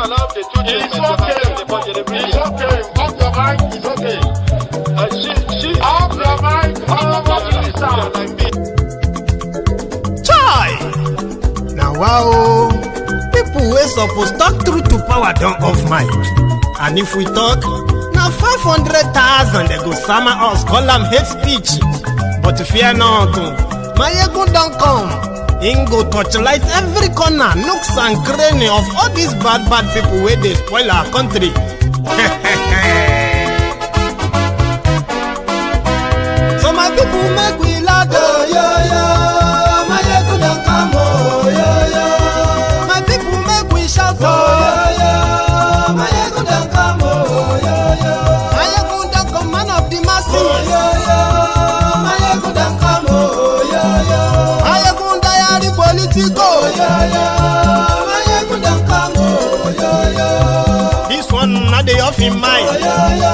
allow the two It's okay. It's okay. Off your mind. It's okay. Off your mind. Chai! Now wow, people wey suppose talk truth to power don off mic, and if we talk, na 500,000 they go sama us call am hate speech. But fear not, Mayegun don come. Him go torchlight every corner, nooks and cranny of all these bad people wey dey spoil our country. So my people make we loud, oh yo yo. Mayegun don come, oh yo yo. My people make we shout, oh yo yo. Mayegun don come, oh yo yo. Mayegun don come, man of the masses, oh yo yo. Mayegun don come, oh yo yo. Mayegun diary politico, oh yo yo. Mayegun don come, oh yo yo. This one na dey off in mind, oh yo yo.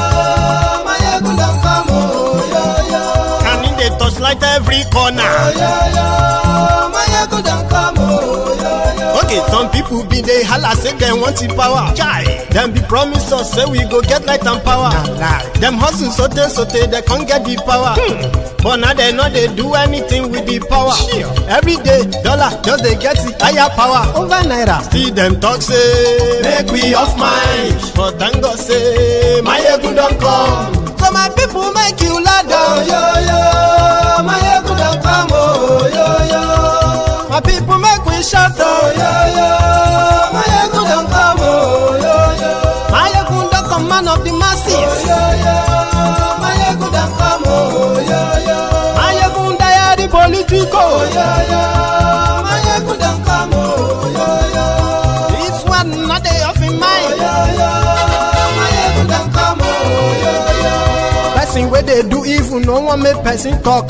Mayegun don come, oh yo yo. Can he dey touchlight every corner, oh yo yo. Mayegun don come, oh yo yo. Okay, some people be dey holla say dem want the power. Chai, dem be promise us say we go get light and power. Dem hustle sote they can't get the power. But now they know they do anything with the power. Every day, dollar just they get the higher power over naira. Still them talk say make we off mind, but thank God say Mayegun don come. So my people make you loud, oh yo yo. Mayegun don come, oh yo yo. My people make we shout, oh yo yo. Mayegun don come, oh yo yo. Mayegun don come, man of the masses, oh yo yo. Mayegun don come, oh yo yo. Mayegun diary politico, oh yo yo. Mayegun don come, oh yo yo. This one not dey off in mind, oh yo yo. Mayegun don come, oh yo yo. Person wey dey do evil no one make person talk.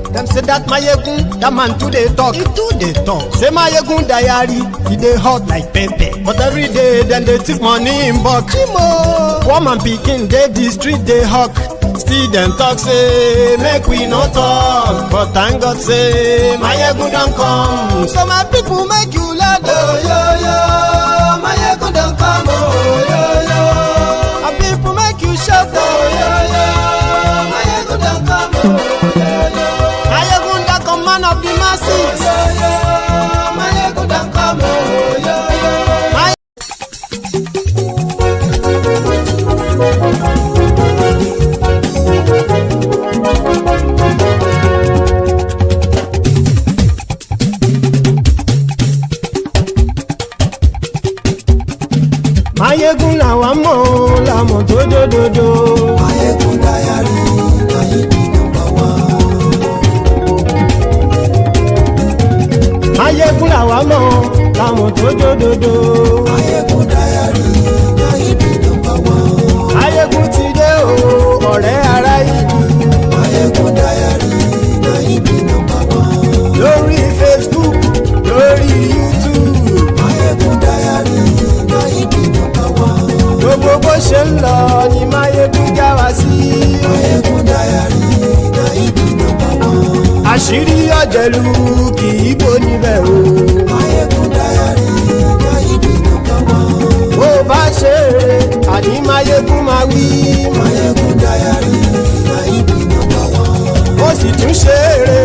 Them say that Mayegun, that man too dey talk. He too dey talk. Say Mayegun diary, he dey hot like pepper. But every day then they take money in bulk. Poor man pikin dey the street dey hawk. Still them talk say make we no talk. But thank God say Mayegun don come. So my people make you loud, oh yo yo. Mayegun don come, oh yo yo. My people make you shout, oh yo yo. Mayegun don come, oh yo yo. Mayegun don come, man of the masses, oh yo yo. Mayegun don come, oh yo yo. Mayegun làwa mọ̀ làmọ̀ tó dòdòdò. Mayegun diary ayé di number one. Mayegun làwa mọ̀ làmọ̀ tó dòdòdò. Mayegun diary ayé di number one. Mayegun ti dé o ọ̀rẹ́ ara yìí. Mayegun diary ayé di number one. Lórí Facebook, lórí YouTube. Mayegun diary ayé di number one. Gbogbo bó ṣe ń lọ ni Mayegun já wa sí. Mayegun diary ayé di number one. Àṣírí ọ̀jẹ̀lú kì í bò níbẹ̀ o. Mayegun diary ayé di number one. Bó bá ṣe eré àní Mayegun máa wí. Mayegun diary ayé di number one. Ó sì tún ṣe eré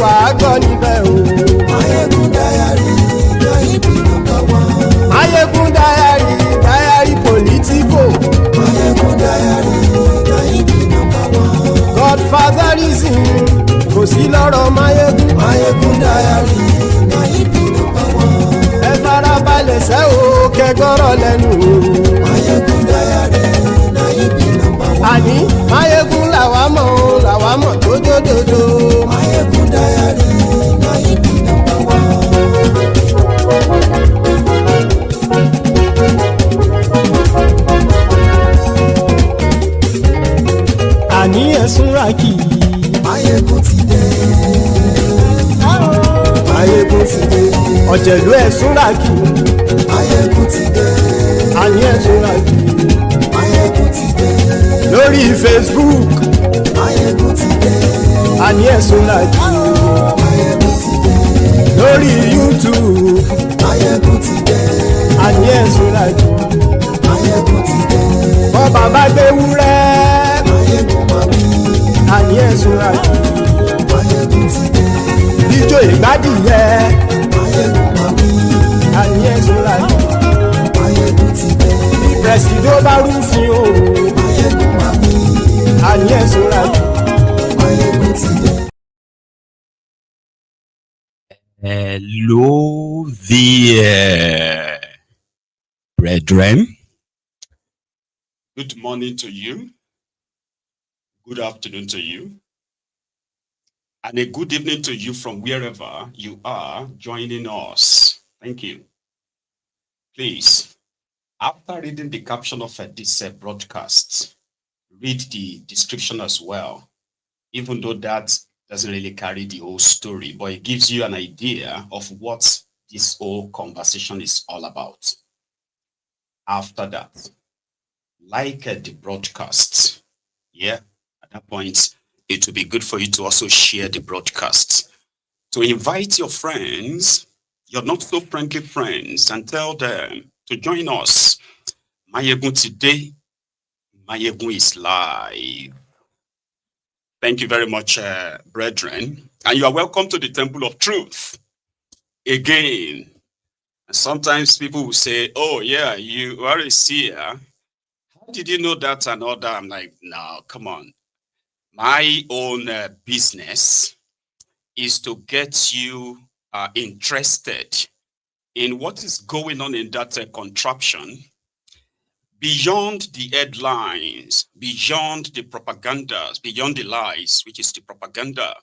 wàá gbọ́ níbẹ̀ o. Mayegun diary ayé di number one. Mayegun diary politico. Mayegun diary ayé di number one. Godfatherism kò sí lọ́rọ̀ Mayegun. Mayegun diary ayé di number one. Ẹ farabalẹ̀ sẹ́ o kẹgọ́rọ̀ lẹ́nu o. Mayegun diary ayé di number one. Àní Mayegun làwa mọ̀ tó dòdòdò. Mayegun diary ayé di number one. Àní ẹ̀sùn ràkì. Mayegun ti dé. Mayegun ti dé. Ọ̀jẹ̀lú ẹ̀sùn ràkì. Mayegun ti dé. Àní ẹ̀sùn ràkì. Mayegun ti dé. Lórí Facebook. Mayegun ti dé. Àní ẹ̀sùn ràkì. Mayegun ti dé. Lórí YouTube. Mayegun ti dé. Àní yẹn sọ́ra jù. Máyégún ti dé. Bọ́ bàbá gbé wúrẹ́. Máyégún máa wí. Àní yẹn sọ́ra jù. Máyégún ti dé. Ijó ìgbádìyẹ. Máyégún máa wí. Àní yẹn sọ́ra jù. Máyégún ti dé. Presido bá rúfin o. Máyégún máa wí. Àní yẹn sọ́ra jù. Máyégún ti dé. Hello there, brethren. Good morning to you. Good afternoon to you. And a good evening to you from wherever you are joining us. Thank you. Please, after reading the caption of this broadcast, read the description as well, even though that doesn't really carry the whole story, but it gives you an idea of what this whole conversation is all about. After that, like the broadcast, yeah, at that point, it will be good for you to also share the broadcast. To invite your friends, your not so friendly friends, and tell them to join us. Máyégún today, Máyégún is live. Thank you very much, brethren. And you are welcome to the Temple of Truth. Again, sometimes people will say, oh yeah, you are a seer. How did you know that and all that? I'm like, no, come on. My own business is to get you interested in what is going on in that contraption, beyond the headlines, beyond the propagandas, beyond the lies, which is the propaganda,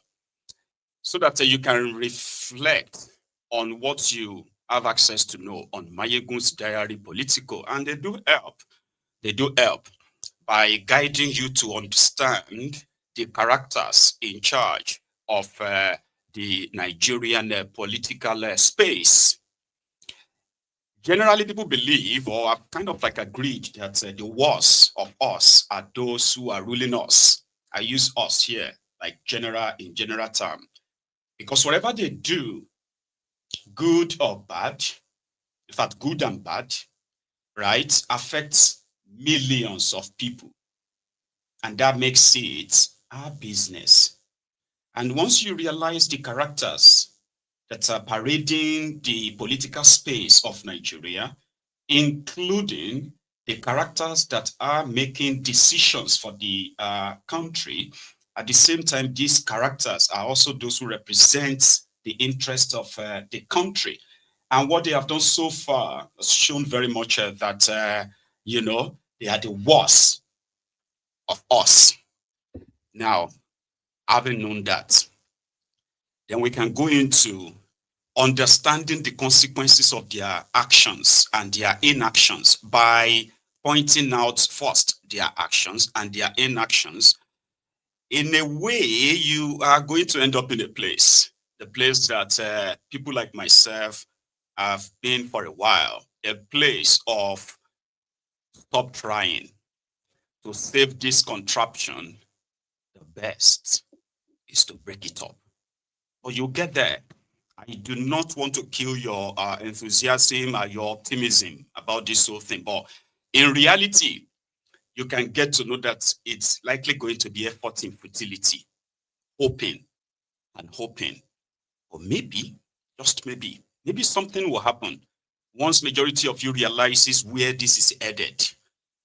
so that you can reflect on what you have access to know on Máyégún's Diary Political. And they do help. They do help by guiding you to understand the characters in charge of the Nigerian political space. Generally, people believe or are kind of like agreed that the worst of us are those who are ruling us. I use us here like in general term, because whatever they do, good or bad, in fact, good and bad, right, affects millions of people. And that makes it our business. And once you realize the characters that are parading the political space of Nigeria, including the characters that are making decisions for the country, at the same time, these characters are also those who represent the interest of the country. And what they have done so far has shown very much that, you know, they are the worst of us. Now, having known that, then we can go into understanding the consequences of their actions and their inactions by pointing out first their actions and their inactions. In a way, you are going to end up in the place that people like myself have been for a while, a place of stop trying to save this contraption. The best is to break it up. But you'll get there. I do not want to kill your enthusiasm or your optimism about this whole thing. But in reality, you can get to know that it's likely going to be effort in futility, hoping and hoping. Or maybe, just maybe something will happen once majority of you realizes where this is headed.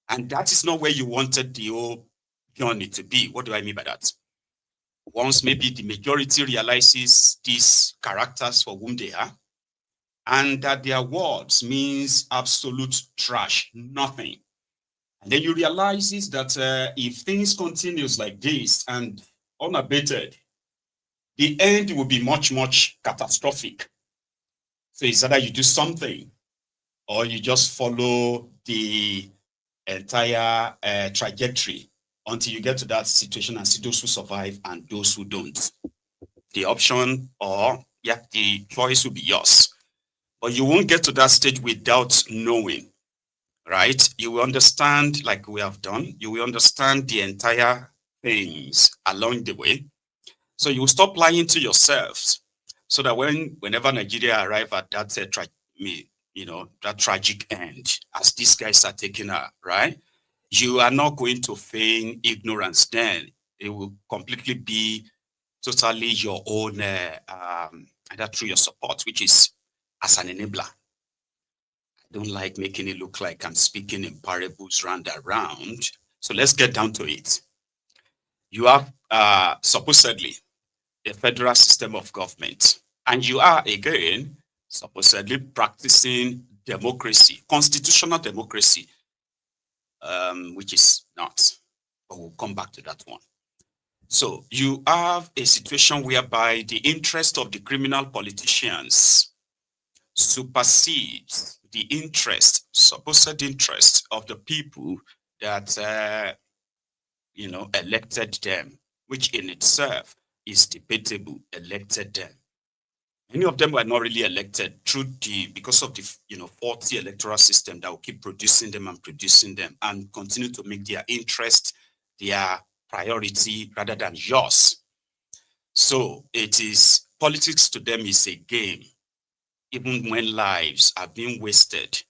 And that is not where you wanted the whole journey to be. What do I mean by that? Once maybe the majority realizes these characters for whom they are, and that their words means absolute trash, nothing. And then you realize that if things continues like this and unabated, the end will be much, much catastrophic. So it's either you do something or you just follow the entire trajectory until you get to that situation and see those who survive and those who don't. The option or the choice will be yours. But you won't get to that stage without knowing, right? You will understand, like we have done, you will understand the entire things along the way. So you will stop lying to yourselves so that whenever Nigeria arrive at that that tragic end as these guys are taking her, right? You are not going to feign ignorance then. It will completely be totally your own, either through your support, which is as an enabler. I don't like making it look like I'm speaking in parables round and round. So let's get down to it. You have supposedly a federal system of government, and you are again supposedly practicing democracy, constitutional democracy, which is not, but we'll come back to that one. So you have a situation whereby the interest of the criminal politicians supersedes the interest, supposed interest of the people that elected them, which in itself is debatable, elected them. Many of them were not really elected because of the faulty electoral system that will keep producing them and continue to make their interest their priority rather than yours. So politics to them is a game, even when lives are being wasted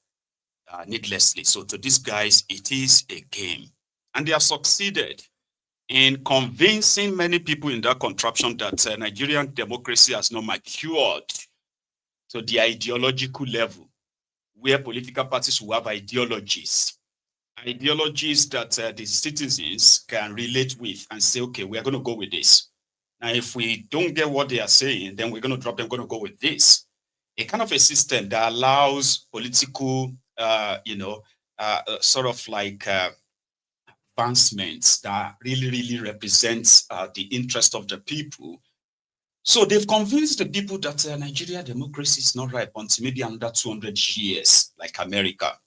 needlessly. So to these guys, it is a game. And they have succeeded in convincing many people in that contraption that Nigerian democracy has not matured to the ideological level, where political parties will have ideologies that the citizens can relate with and say, okay, we are going to go with this. Now, if we don't get what they are saying, then we're going to drop them, going to go with this. A kind of a system that allows political, sort of like advancements that really represents the interest of the people. So they've convinced the people that Nigeria democracy is not ripe until maybe another 200 years, like America.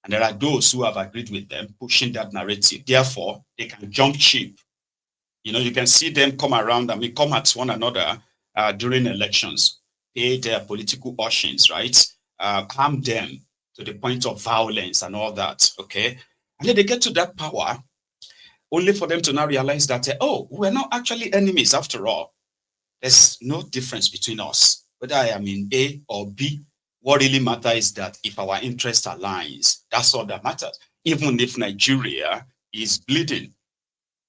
And there are those who have agreed with them, pushing that narrative. Therefore, they can jump ship. You can see them come around and we come at one another during elections, pay their political auctions, right? Harm them to the point of violence and all that, okay? And then they get to that power, only for them to now realize that, we're not actually enemies after all. There's no difference between us, whether I am in A or B. What really matters is that if our interest aligns, that's all that matters. Even if Nigeria is bleeding.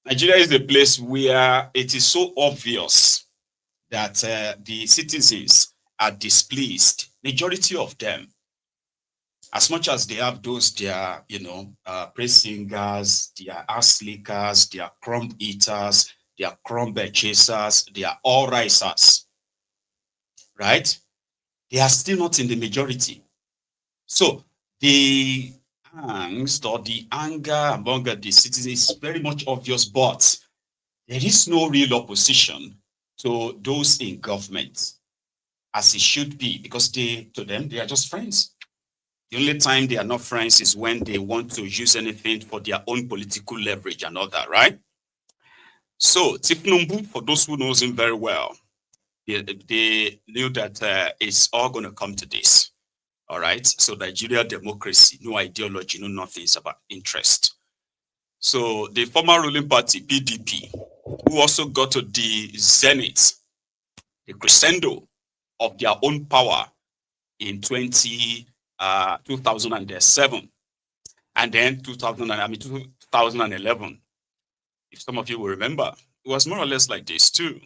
Nigeria is a place where it is so obvious that the citizens are displeased, majority of them. As much as they have those, their, praise singers, their ass lickers, their crumb eaters, their crumb chasers, they are all risers, right? They are still not in the majority. So the angst or the anger among the citizens is very much obvious, but there is no real opposition to those in government, as it should be, because to them, they are just friends. The only time they are not friends is when they want to use anything for their own political leverage and all that, right? So Tifnumbu, for those who knows him very well, they knew that it's all going to come to this. All right. So Nigeria democracy, no ideology, no nothing. It's about interest. So the former ruling party, PDP, who also got to the zenith, the crescendo of their own power in 2007, and then 2011. If some of you will remember, it was more or less like this too.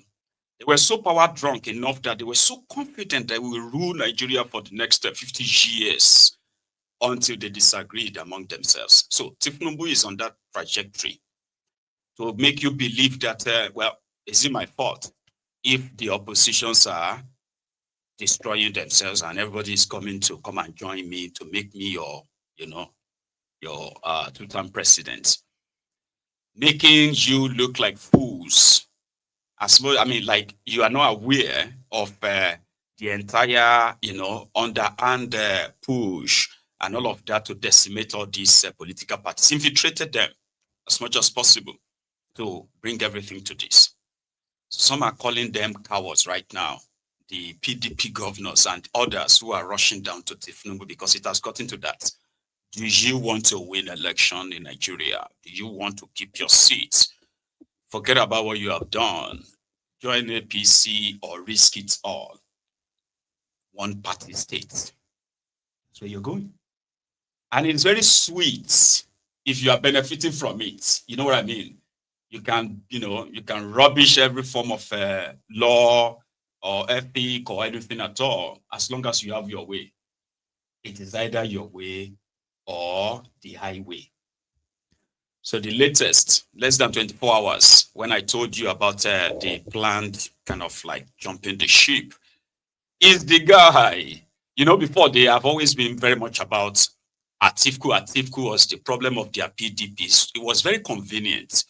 They were so power drunk enough that they were so confident that we will rule Nigeria for the next 50 years until they disagreed among themselves. So Tifnumbu is on that trajectory to make you believe that, is it my fault if the oppositions are destroying themselves and everybody is coming to come and join me to make me your two-term president, making you look like fools. Like you are not aware of the entire, underhand push and all of that to decimate all these political parties, infiltrated them as much as possible to bring everything to this. Some are calling them cowards right now, the PDP governors and others who are rushing down to Tifnumbu because it has gotten to that. Do you want to win election in Nigeria? Do you want to keep your seat? Forget about what you have done. Join APC or risk it all. One party state. So you're going. And it's very sweet if you are benefiting from it. You know what I mean? You can, you can rubbish every form of law or ethic or anything at all, as long as you have your way. It is either your way or the highway. So the latest, less than 24 hours, when I told you about the planned kind of like jumping the ship, is the guy. Before they have always been very much about Atiku. Atiku was the problem of their PDPs. It was very convenient.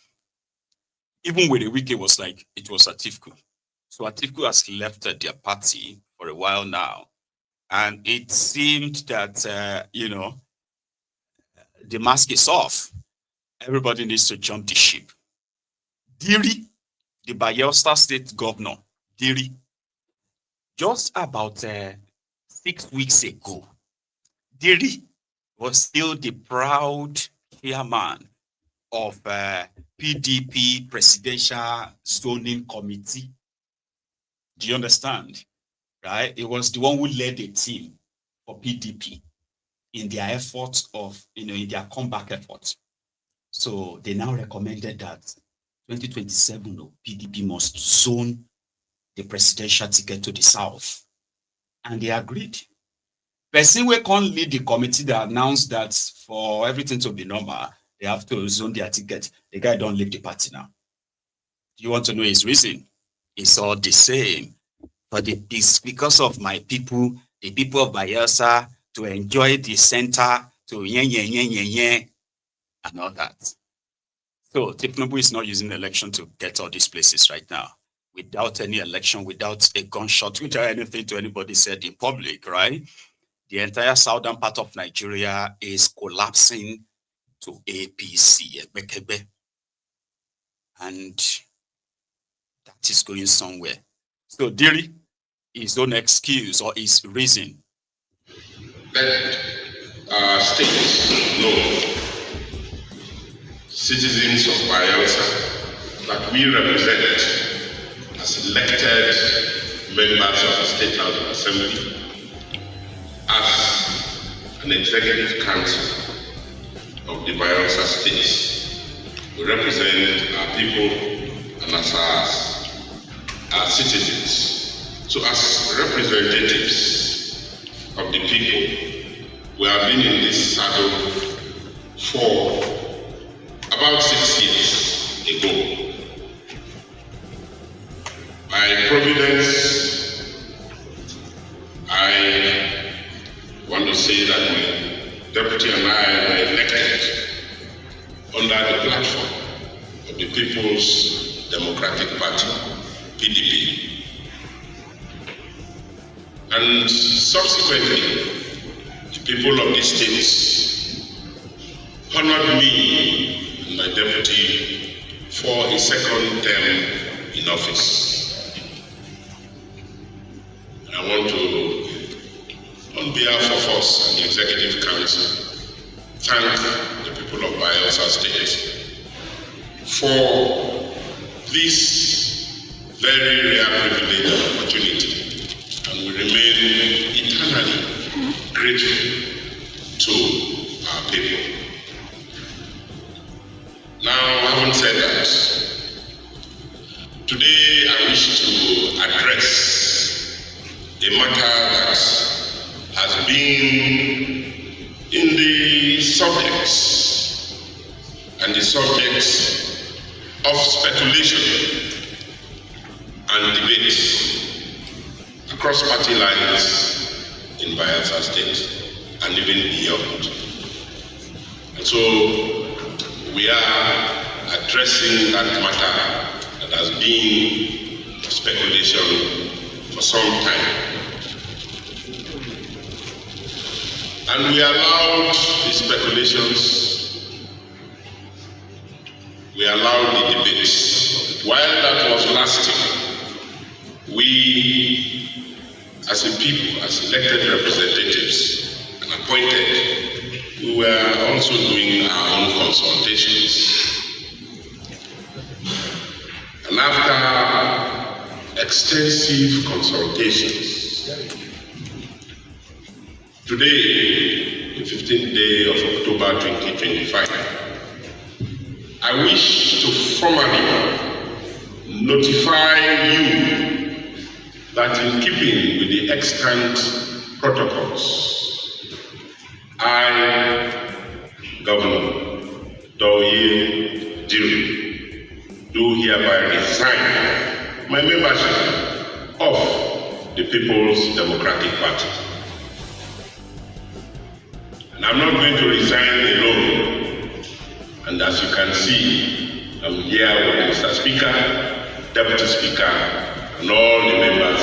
Even with the week, it was like, it was Atiku. So Atiku has left their party for a while now. And it seemed that, the mask is off. Everybody needs to jump the ship. Diri, the Bayelsa state governor, Diri, just about 6 weeks ago, Diri was still the proud chairman of PDP Presidential Zoning Committee. Do you understand? Right? It was the one who led the team for PDP in their efforts of, in their comeback efforts. So they now recommended that 2027 PDP must zone the presidential ticket to the south. And they agreed. Person we can't lead the committee that announced that for everything to be normal, they have to zone their ticket. The guy don't leave the party now. Do you want to know his reason? It's all the same. But it's because of my people, the people of Bayelsa, to enjoy the center, to and all that. So Tinubu is not using the election to get all these places right now. Without any election, without a gunshot, without anything to anybody said in public, right? The entire southern part of Nigeria is collapsing to APC, and that is going somewhere. So Diri, his own excuse or his reason. Let our states know, citizens of Bayelsa, that we represent as elected members of the State House of Assembly, as an executive council of the Bayelsa State. We represent our people and as our citizens. So as representatives of the people, we have been in this saddle for about 6 years ago. By providence, I want to say that my deputy and I were elected under the platform of the People's Democratic Party, PDP. And subsequently, the people of the states honored me and my deputy for a second term in office. I want to, on behalf of us and the Executive Council, thank the people of Bayelsa State for this very rare privilege and opportunity. And we remain eternally grateful to our people. Now, having said that, today I wish to address a matter that has been in the subjects and the subjects of speculation and debate across party lines in Bayelsa State and even beyond. And so we are addressing that matter that has been speculation for some time. And we allowed the speculations, we allowed the debates. While that was lasting, we as a people, as elected representatives and appointed, we were also doing our own consultations. And after extensive consultations, Today, the 15th day of October 2025, I wish to formally notify you that in keeping with the extant protocols, I, Governor Doye Diri, do hereby resign my membership of the People's Democratic Party. And I'm not going to resign alone. And as you can see, I'm here with Mr. Speaker, Deputy Speaker, and all the members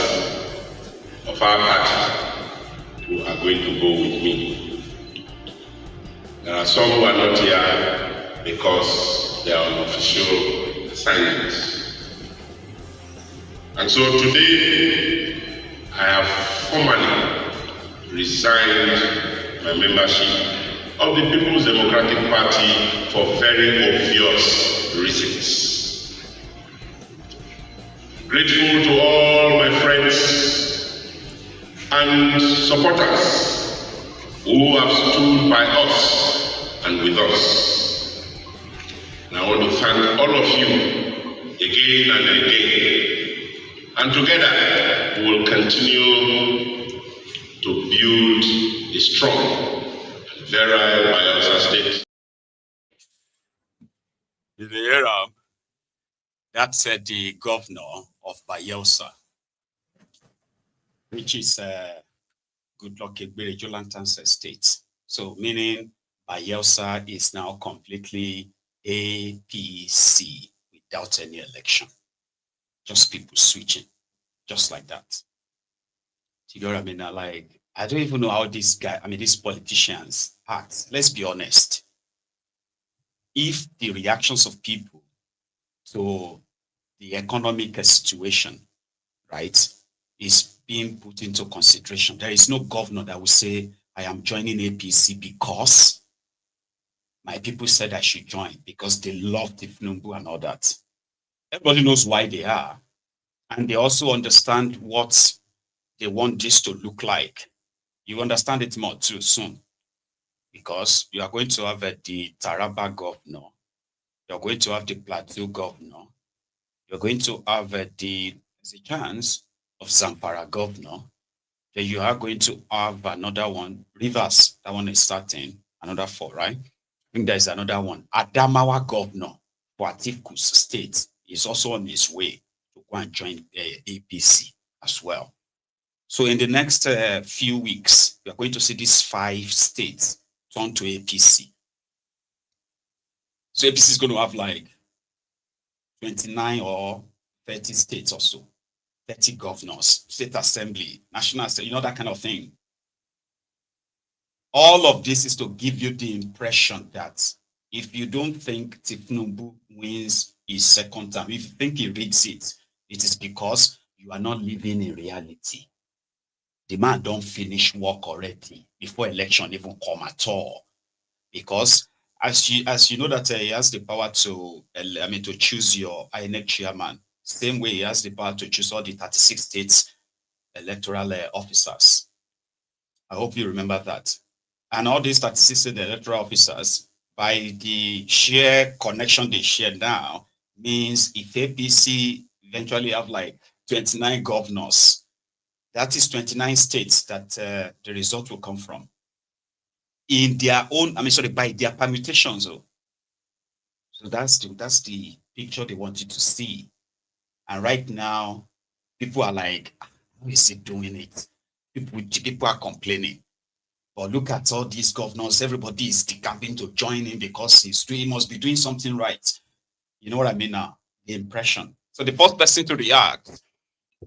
of our party who are going to go with me. There are some who are not here because they are on official assignments. And so today, I have formally resigned my membership of the People's Democratic Party for very obvious reasons. Grateful to all my friends and supporters who have stood by us and with us. And I want to thank all of you again and again. And together we will continue to build a strong and virile Bayelsa state. In the era, that said the governor of Bayelsa, which is Goodluck Ebele Jonathan's state. So meaning Bayelsa is now completely APC without any election. Just people switching, just like that. Do you know what I mean? Like, I don't even know how these politicians act. Let's be honest. If the reactions of people to the economic situation, right, is being put into consideration, there is no governor that will say, I am joining APC because my people said I should join because they love Tifnumbu and all that. Everybody knows why they are. And they also understand what they want this to look like. You understand it more too soon. Because you are going to have the Taraba governor. You're going to have the Plateau governor. You're going to have there's a chance of Zamfara governor. Then you are going to have another one, Rivers. That one is starting. Another 4, right? I think there's another one. Adamawa governor for Atiku State is also on his way to go and join APC as well. So in the next few weeks, we are going to see these 5 states turn to APC. So APC is going to have like 29 or 30 states or so, 30 governors, state assembly, national assembly, that kind of thing. All of this is to give you the impression that if you don't think Tifnumbu wins his second term, if you think he reads it, it is because you are not living in reality. The man don't finish work already before election even come at all. Because as you know that he has the power to choose your INEC chairman, same way he has the power to choose all the 36 states electoral officers. I hope you remember that. And all these 36 state electoral officers, by the sheer connection they share now, means if APC eventually have like 29 governors, that is 29 states that the result will come from. In their own, by their permutations. So that's the picture they wanted to see. And right now, people are like, how is he doing it? People are complaining. But look at all these governors, everybody is decamping to join him because he must be doing something right. You know what I mean now? The impression. So the first person to react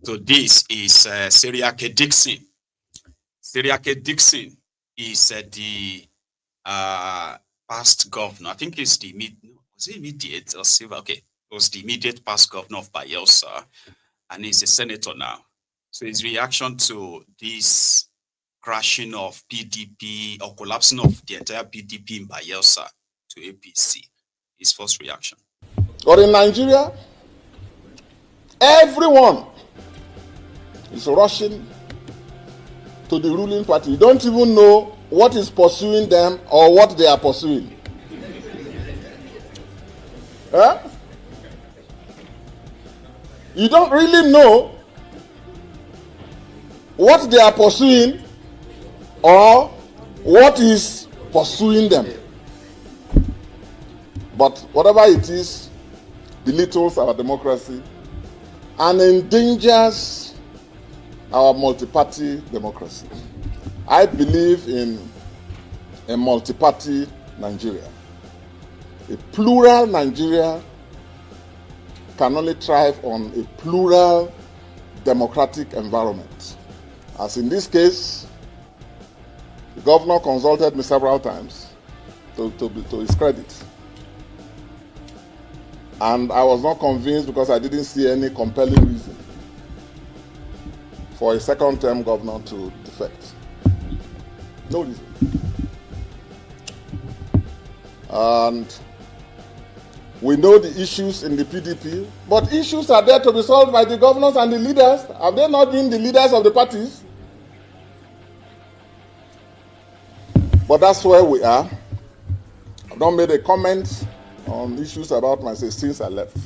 to this is Seriake Dixon. Seriake Dixon is the past governor. I think it's was it immediate or civil? Okay, it was the immediate past governor of Bayelsa, and he's a senator now. So his reaction to this crashing of PDP or collapsing of the entire PDP in Bayelsa to APC, his first reaction. But in Nigeria, everyone is rushing to the ruling party. You don't even know what is pursuing them or what they are pursuing. Huh? You don't really know what they are pursuing or what is pursuing them. But whatever it is, belittles our democracy and endangers our multi-party democracy. I believe in a multi-party Nigeria. A plural Nigeria can only thrive on a plural democratic environment. As in this case, the governor consulted me several times to his credit. And I was not convinced because I didn't see any compelling reason for a second-term governor to defect. No reason. And we know the issues in the PDP, but issues are there to be solved by the governors and the leaders. Have they not been the leaders of the parties? But that's where we are. I've not made a comment on issues about myself since I left.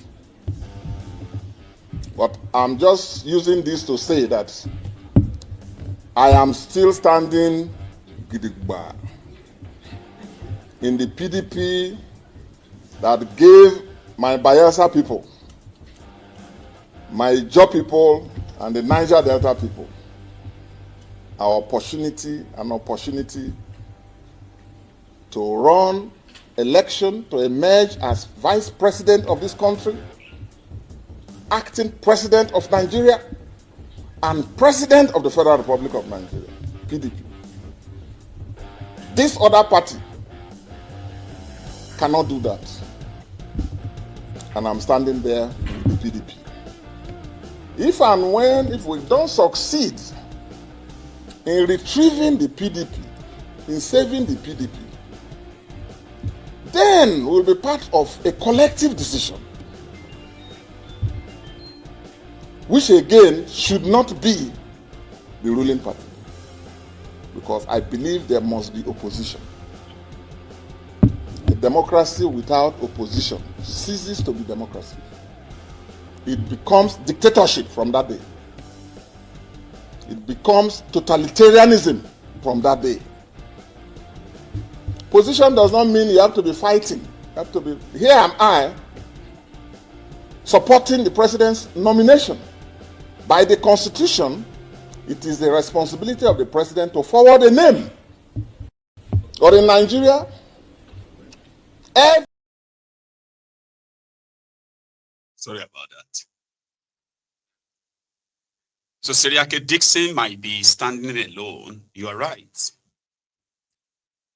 But I'm just using this to say that I am still standing gidigba in the PDP that gave my Bayelsa people, my Jaw people, and the Niger Delta people an opportunity to run election to emerge as vice president of this country, acting president of Nigeria, and president of the Federal Republic of Nigeria, PDP. This other party cannot do that. And I'm standing there with the PDP. If we don't succeed in retrieving the PDP, in saving the PDP, then we'll be part of a collective decision, which again should not be the ruling party, because I believe there must be opposition. A democracy without opposition ceases to be democracy. It becomes dictatorship from that day. It becomes totalitarianism from that day. Position does not mean you have to be fighting. You have to be, here am I, supporting the president's nomination. By the Constitution, it is the responsibility of the president to forward a name. Or in Nigeria, sorry about that. So Seriake Dixon might be standing alone. You are right.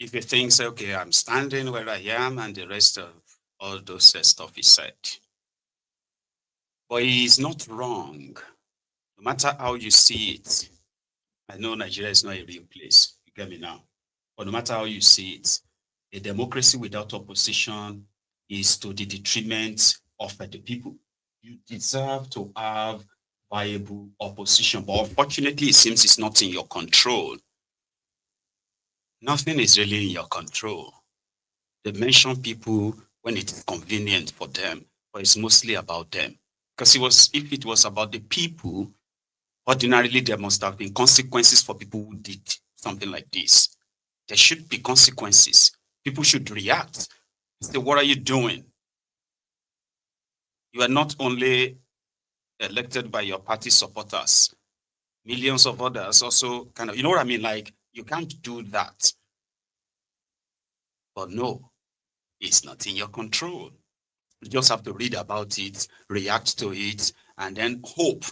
If he thinks, okay, I'm standing where I am and the rest of all those stuff he said. But he is not wrong. No matter how you see it. I know Nigeria is not a real place. You get me now? But no matter how you see it, a democracy without opposition is to the detriment of the people. You deserve to have viable opposition. But unfortunately, it seems it's not in your control. Nothing is really in your control. They mention people when it is convenient for them, but it's mostly about them. Because if it was about the people, ordinarily there must have been consequences for people who did something like this. There should be consequences. People should react. Say, what are you doing? You are not only elected by your party supporters, millions of others also kind of, you know what I mean? Like, you can't do that. But no, it's not in your control. You just have to read about it, react to it, and then hope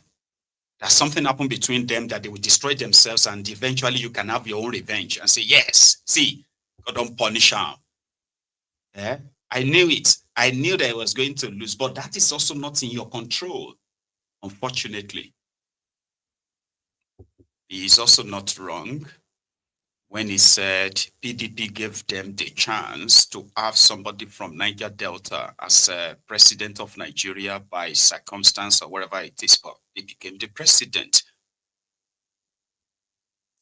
that something happened between them, that they will destroy themselves, and eventually you can have your own revenge and say, yes, see, God don't punish them. Yeah? I knew it. I knew that I was going to lose, but that is also not in your control, unfortunately. He is also not wrong when he said PDP gave them the chance to have somebody from Niger Delta as president of Nigeria by circumstance or whatever it is, but he became the president.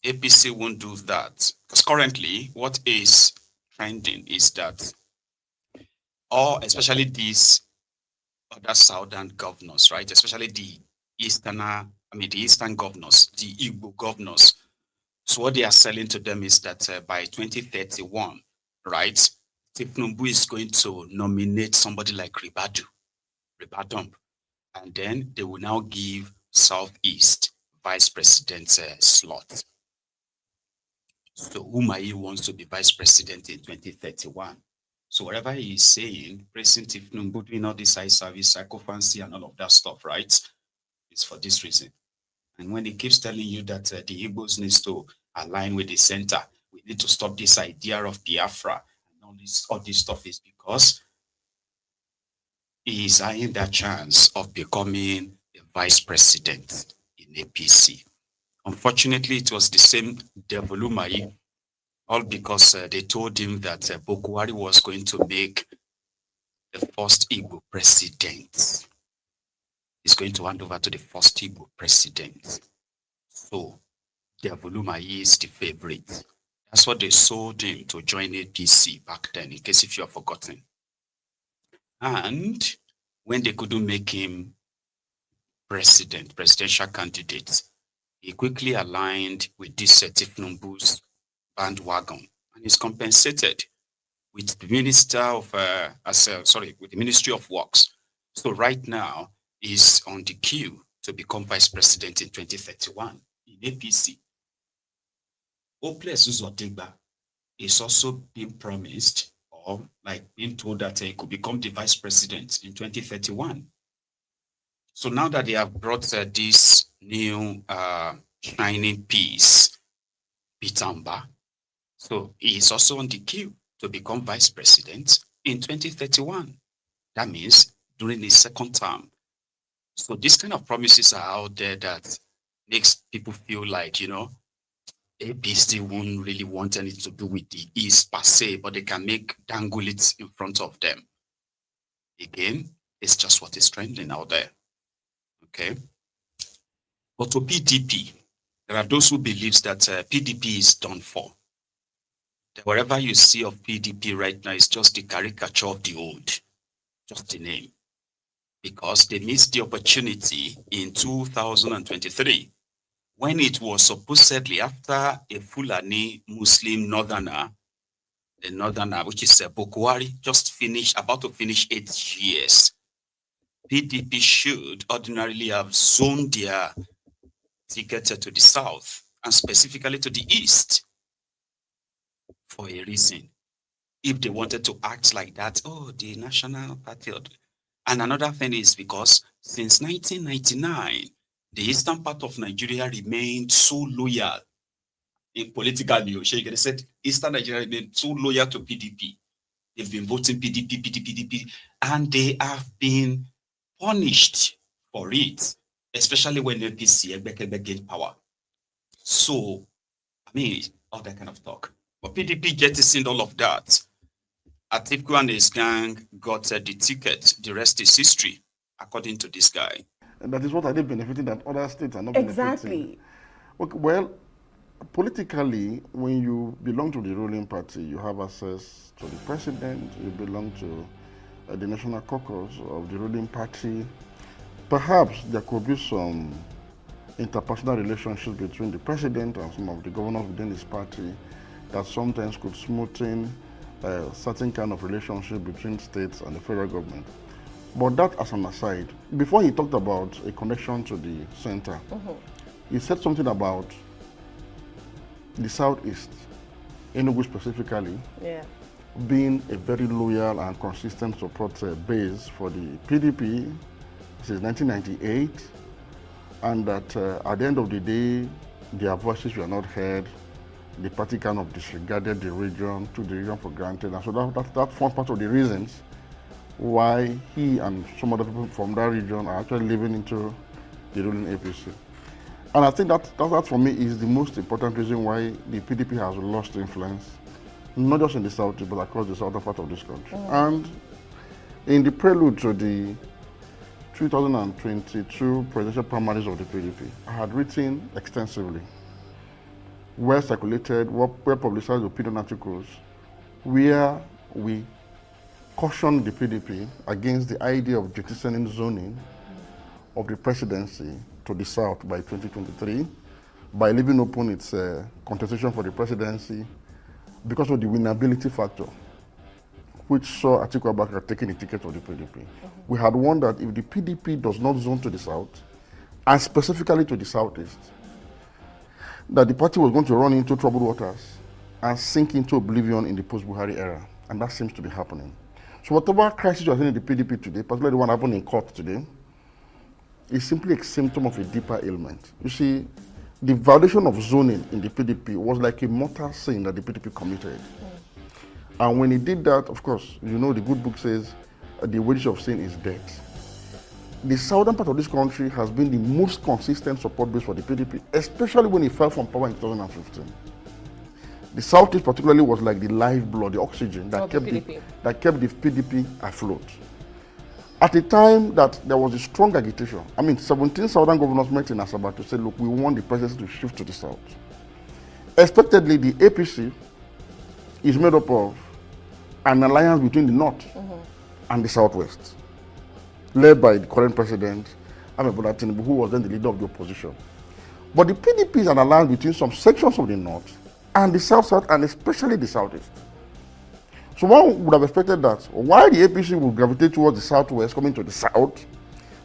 APC won't do that. Because currently, what is trending is that all, especially these other southern governors, right? Especially the eastern governors, the Igbo governors. So what they are selling to them is that by 2031, right, Tinubu is going to nominate somebody like Ribadum, and then they will now give Southeast vice president slot. So Umahi wants to be vice president in 2031. So whatever he is saying, President Tinubu doing all this eye service, psychophancy, and all of that stuff, right, it's for this reason. And when he keeps telling you that the Igbos needs to align with the center, we need to stop this idea of Biafra and all this stuff is because he is eyeing that chance of becoming a vice president in APC. Unfortunately, it was the same Devil Umahi, all because they told him that Bokwari was going to make the first Igbo president. He's going to hand over to the first Igbo president. So, Devil Umahi is the favorite. That's what they sold him to join APC back then, in case if you have forgotten. And when they couldn't make him presidential candidate, he quickly aligned with this Tinubu's bandwagon and is compensated with the Ministry of Works. So right now, he's on the queue to become vice president in 2031 in APC. Hopeless Uzodimba is also being promised or like being told that he could become the vice president in 2031. So now that they have brought this new shining piece, Pitamba, so he is also on the queue to become vice president in 2031. That means during his second term. So these kind of promises are out there that makes people feel like, APC won't really want anything to do with the East per se, but they can dangle it in front of them. Again, it's just what is trending out there. Okay. But to PDP, there are those who believes that PDP is done for. That whatever you see of PDP right now is just the caricature of the old, just the name. Because they missed the opportunity in 2023 when it was supposedly after a Fulani Muslim northerner, which is Bokwari, about to finish 8 years. PDP should ordinarily have zoned their ticket to the south and specifically to the east for a reason. If they wanted to act like that, the National Party. And another thing is because since 1999, the eastern part of Nigeria remained so loyal in political news. They said eastern Nigeria remained so loyal to PDP. They've been voting PDP, and they have been punished for it, especially when the APC gained power. So, all that kind of talk. But PDP jettisoned all of that. Atiku and his gang got the ticket. The rest is history, according to this guy. And that is what are they benefiting that other states are not benefiting? Exactly. Okay, well, politically, when you belong to the ruling party, you have access to the president, you belong to the national caucus of the ruling party. Perhaps there could be some interpersonal relationships between the president and some of the governors within his party that sometimes could smoothen certain kind of relationship between states and the federal government. But that as an aside, before he talked about a connection to the center, he said something about the Southeast, Enugu specifically, being a very loyal and consistent support base for the PDP since 1998, and that at the end of the day, their voices were not heard. The party kind of disregarded the region, took the region for granted, and so that forms part of the reasons why he and some other people from that region are actually living into the ruling APC. And I think that for me is the most important reason why the PDP has lost influence, not just in the south, but across the southern part of this country. And in the prelude to the 2022 presidential primaries of the PDP, I had written extensively well circulated, well publicized opinion articles, where we cautioned the PDP against the idea of jettisoning zoning of the presidency to the south by 2023 by leaving open its contestation for the presidency because of the winnability factor, which saw Aqaba taking the ticket of the PDP. We had warned that if the PDP does not zone to the south, and specifically to the southeast, that the party was going to run into troubled waters and sink into oblivion in the post-Buhari era, and that seems to be happening. So whatever crisis you are seeing in the PDP today, particularly the one happening in court today, is simply a symptom of a deeper ailment. You see, the violation of zoning in the PDP was like a mortal sin that the PDP committed. And when he did that, of course, you know the good book says the wages of sin is death. The southern part of this country has been the most consistent support base for the PDP, especially when it fell from power in 2015. The southeast particularly was like the lifeblood, the oxygen that kept the PDP afloat. At a time that there was a strong agitation, 17 southern governors met in Aqaba to say, look, we want the presidency to shift to the south. Expectedly, the APC is made up of an alliance between the north and the southwest, led by the current president, Bola Tinubu, who was then the leader of the opposition. But the PDP is an alliance between some sections of the north and the south, and especially the southeast. So one would have expected that while the APC would gravitate towards the southwest, coming to the south,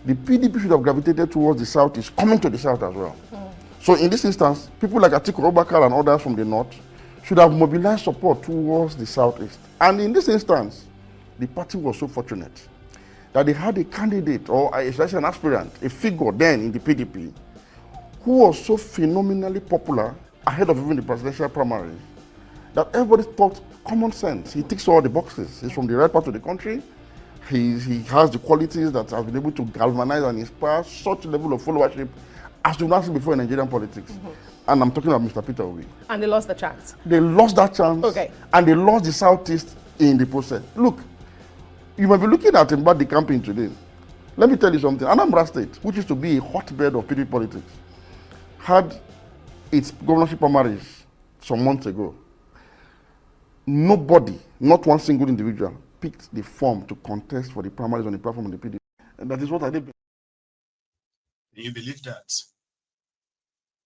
the PDP should have gravitated towards the southeast, coming to the south as well. So in this instance, people like Atiku Abubakar and others from the north should have mobilized support towards the southeast. And in this instance, the party was so fortunate that they had a candidate or an aspirant, a figure then in the PDP, who was so phenomenally popular ahead of even the presidential primaries that everybody thought common sense. He ticks all the boxes. He's from the right part of the country. He has the qualities that have been able to galvanize and inspire such a level of followership as we've not seen before in Nigerian politics. And I'm talking about Mr. Peter Obi. And they lost the chance. They lost that chance. Okay. And they lost the southeast in the process. Look, you might be looking at the campaign today. Let me tell you something. Anambra State, which used to be a hotbed of PDP politics, had its governorship primaries some months ago. Nobody, not one single individual, picked the form to contest for the primaries on the platform of the PDP. And that is what I did. Do you believe that?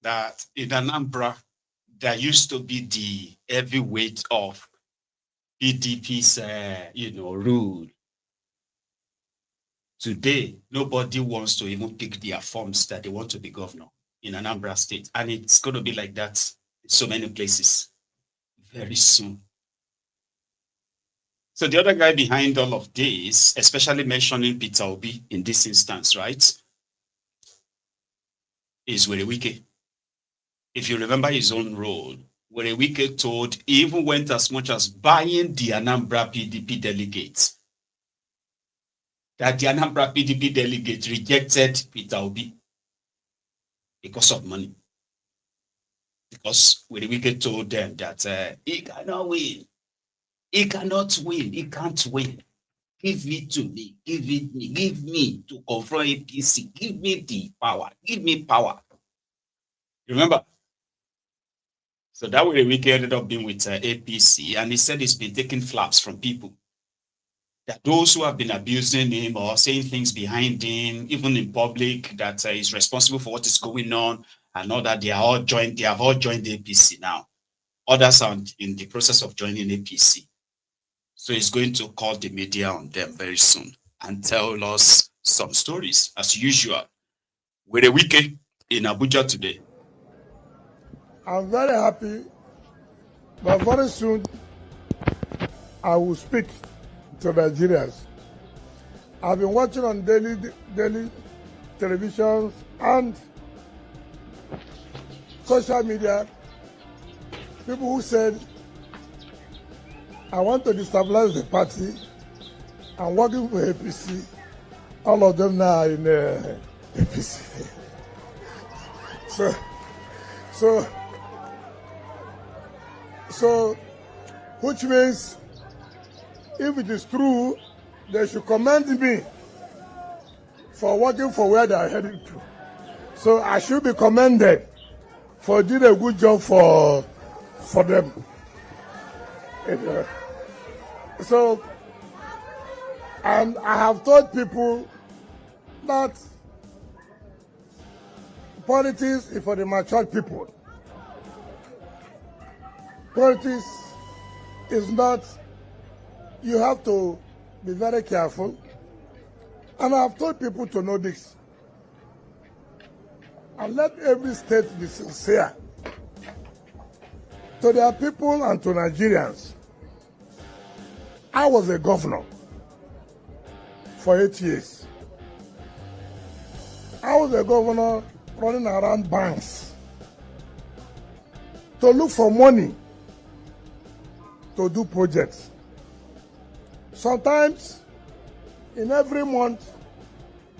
That in Anambra, there used to be the heavyweight of PDP's, rule. Today, nobody wants to even pick their forms that they want to be governor in Anambra State. And it's going to be like that in so many places very soon. So the other guy behind all of this, especially mentioning Peter Obi in this instance, right, is Wale Wike. If you remember his own role, Wale Wike he even went as much as buying the Anambra PDP delegates. That the Anambra PDP delegate rejected Peter Obi because of money. Because Wale Wike told them that he cannot win. He cannot win. He can't win. Give it to me. Give it me. Give me to confront APC. Give me the power. Give me power. Remember? So that way Wike ended up being with APC, and he said he's been taking flaps from people. That those who have been abusing him or saying things behind him, even in public, that he's responsible for what is going on, and all that, they have all joined the APC now. Others are in the process of joining APC. So he's going to call the media on them very soon and tell us some stories, as usual. Wale Wike in Abuja today. I'm very happy, but very soon I will speak to Nigerians. I've been watching on daily television and social media people who said, I want to destabilize the party. I'm working for APC. All of them now are in APC. So, which means, if it is true, they should commend me for working for where they are heading to. So I should be commended for doing a good job for them. So, and I have told people that politics is for the mature people. Politics is not, you have to be very careful. And I have told people to know this. And let every state be sincere to their people and to Nigerians. I was a governor for 8 years. I was a governor running around banks to look for money to do projects. Sometimes, in every month,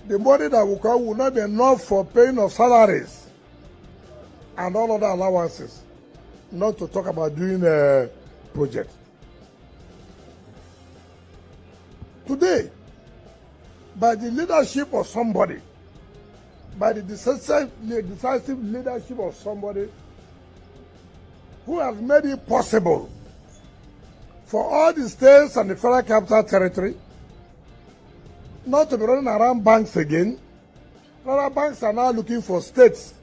the money that will come will not be enough for paying of salaries and all other allowances, not to talk about doing a project. Today, by the leadership of somebody, by the decisive leadership of somebody who has made it possible for all the states and the Federal Capital Territory not to be running around banks again. Federal banks are now looking for states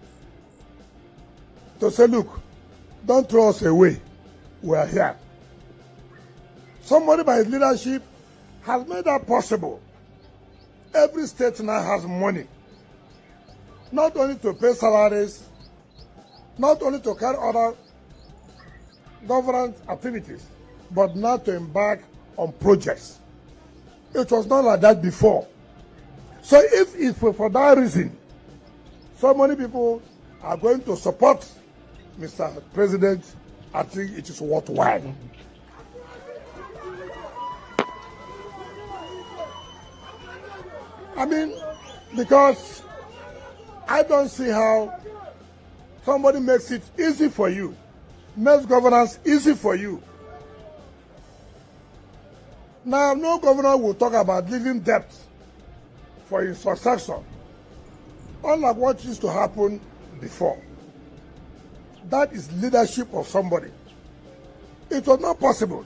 to say, look, don't throw us away. We are here. Somebody by his leadership has made that possible. Every state now has money, not only to pay salaries, not only to carry other governance activities, but not to embark on projects. It was not like that before. So if it's for that reason, so many people are going to support Mr. President, I think it is worthwhile. I mean, because I don't see how somebody makes it easy for you, makes governance easy for you. Now, no governor will talk about leaving debt for his successor, unlike what used to happen before. That is leadership of somebody. It was not possible.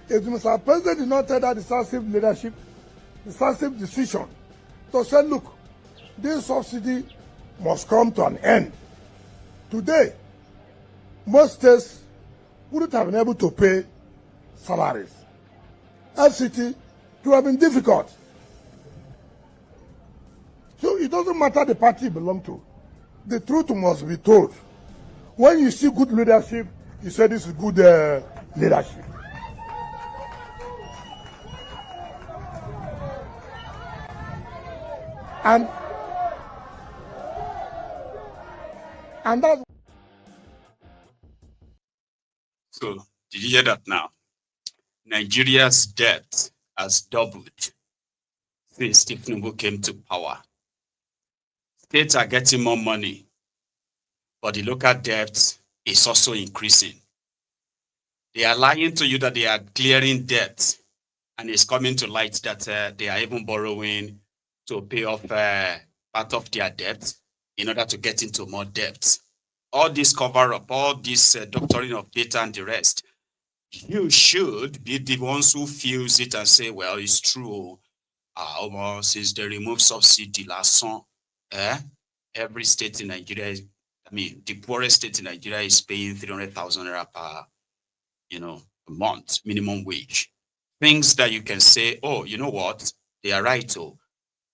If Mr. President did not take that decisive leadership, decisive decision to say, look, this subsidy must come to an end. Today, most states wouldn't have been able to pay salaries. FCT would have been difficult. So it doesn't matter the party you belong to. The truth must be told. When you see good leadership, you say this is good leadership. And that's... So, did you hear that now? Nigeria's debt has doubled since Tinubu came to power. States are getting more money, but the local debt is also increasing. They are lying to you that they are clearing debt, and it's coming to light that they are even borrowing to pay off part of their debt in order to get into more debt. All this cover-up, all this doctoring of data and the rest, you should be the ones who feels it and say, well, it's true. Almost since they removed subsidy last song, every state in Nigeria, the poorest state in Nigeria is paying 300,000 naira per, a month, minimum wage. Things that you can say, oh, you know what? They are right. Oh,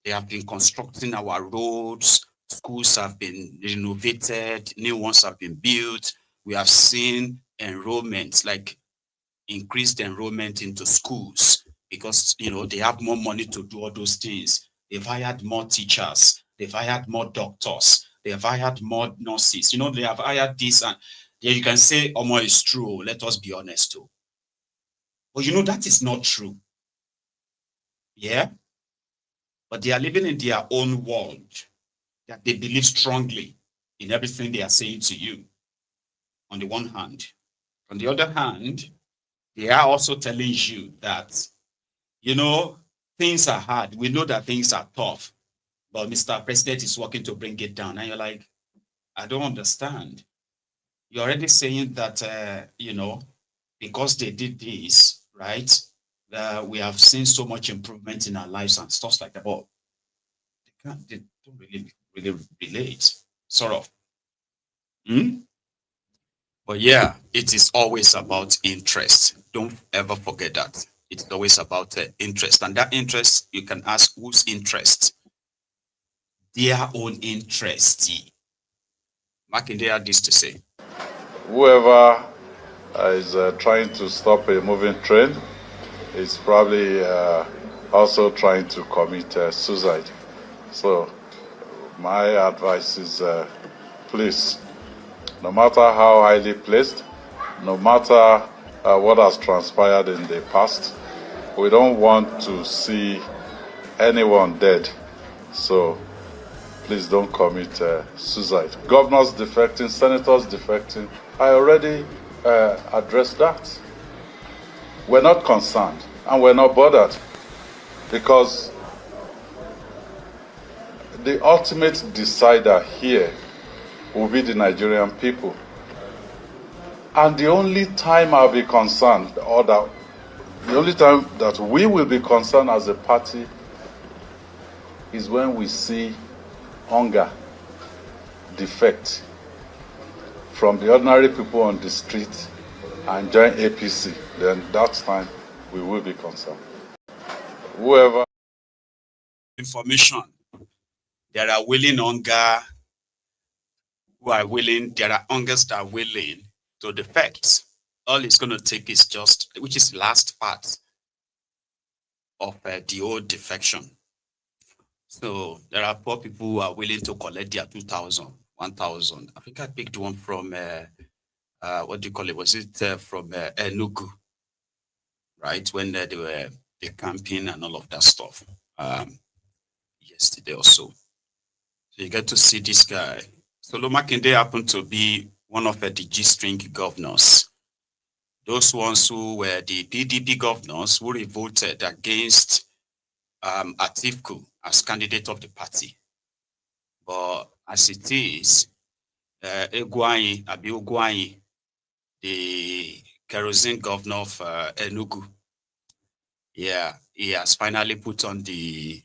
they have been constructing our roads. Schools have been renovated. New ones have been built. We have seen enrollment, like increased enrollment into schools because, they have more money to do all those things. They've hired more teachers. They've hired more doctors. They've hired more nurses. They have hired this, and you can say, Omo, is true. Let us be honest too. But that is not true. Yeah? But they are living in their own world that they believe strongly in everything they are saying to you, on the one hand. On the other hand, they are also telling you that, things are hard. We know that things are tough, but Mr. President is working to bring it down. And you're like, I don't understand. You're already saying that, because they did this, right? We have seen so much improvement in our lives and stuff like that. But they don't really relate, sort of. Hmm? But yeah, it is always about interest. Don't ever forget that. It's always about interest. And that interest, you can ask whose interest? Their own interest. Makinde had this to say. Whoever is trying to stop a moving train is probably also trying to commit suicide. So my advice is please, no matter how highly placed, no matter what has transpired in the past, we don't want to see anyone dead. So please don't commit suicide. Governors defecting, senators defecting. I already addressed that. We're not concerned and we're not bothered because the ultimate decider here will be the Nigerian people. And the only time I'll be concerned, or the only time that we will be concerned as a party is when we see hunger defect from the ordinary people on the street and join APC. Then that's time we will be concerned. Whoever Information. There are willing hunger who are willing, there are hungers that are willing to defect. All it's going to take is just, which is the last part of the old defection. So there are poor people who are willing to collect their 2,000, 1,000. I think I picked one from, what do you call it? Was it from Enugu, right? When they were the camping and all of that stuff yesterday or so. So you get to see this guy. So Makinde happened to be one of the G-string governors. Those ones who were the PDP governors who revolted against Atiku as candidate of the party. But as it is, Ogwuanyi, the kerosene governor of Enugu, yeah, he has finally put on the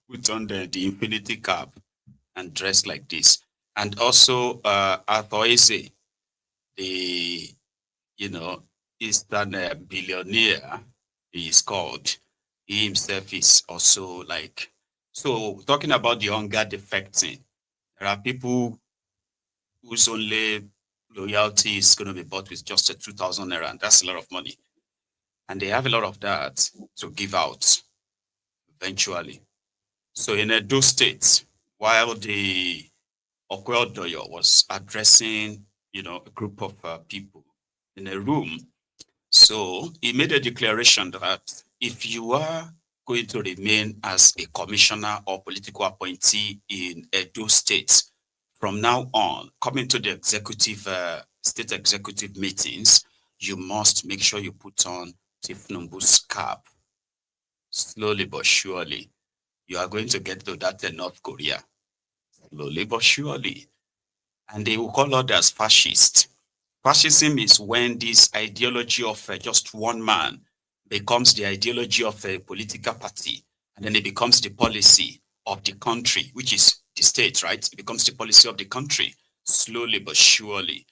infinity cap and dressed like this. And also Atoise, the Eastern billionaire, he is called. He himself is also like, so talking about the hunger defecting, there are people whose only loyalty is going to be bought with just a 2,000 naira, and that's a lot of money. And they have a lot of that to give out eventually. So in Edo State, while the Okweldoyo was addressing, a group of people in a room, so he made a declaration that if you are going to remain as a commissioner or political appointee in Edo State, from now on, coming to the state executive meetings, you must make sure you put on Tifnumbu's cap. Slowly but surely, you are going to get to that North Korea. Slowly but surely. And they will call others fascist. Fascism is when this ideology of just one man becomes the ideology of a political party, and then it becomes the policy of the country, which is the state, right? It becomes the policy of the country, slowly but surely.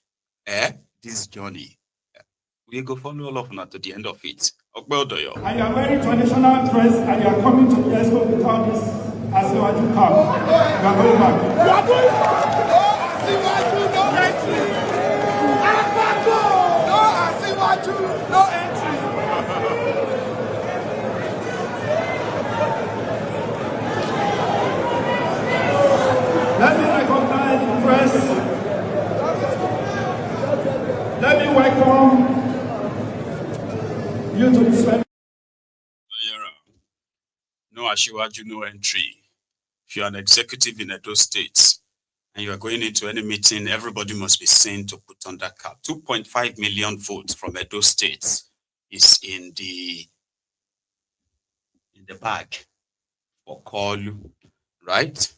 This journey, we go follow all of that to the end of it. And you are very traditional dress, and you are coming to the expo without this as you are to come. You are going back. You are going no entry. Let me recognize the press. Let me welcome you to this. No Ashiwaju, no entry. If you're an executive in Edo State and you are going into any meeting, everybody must be seen to put on that cap. 2.5 million votes from Edo State is in the bag for Koolu, right?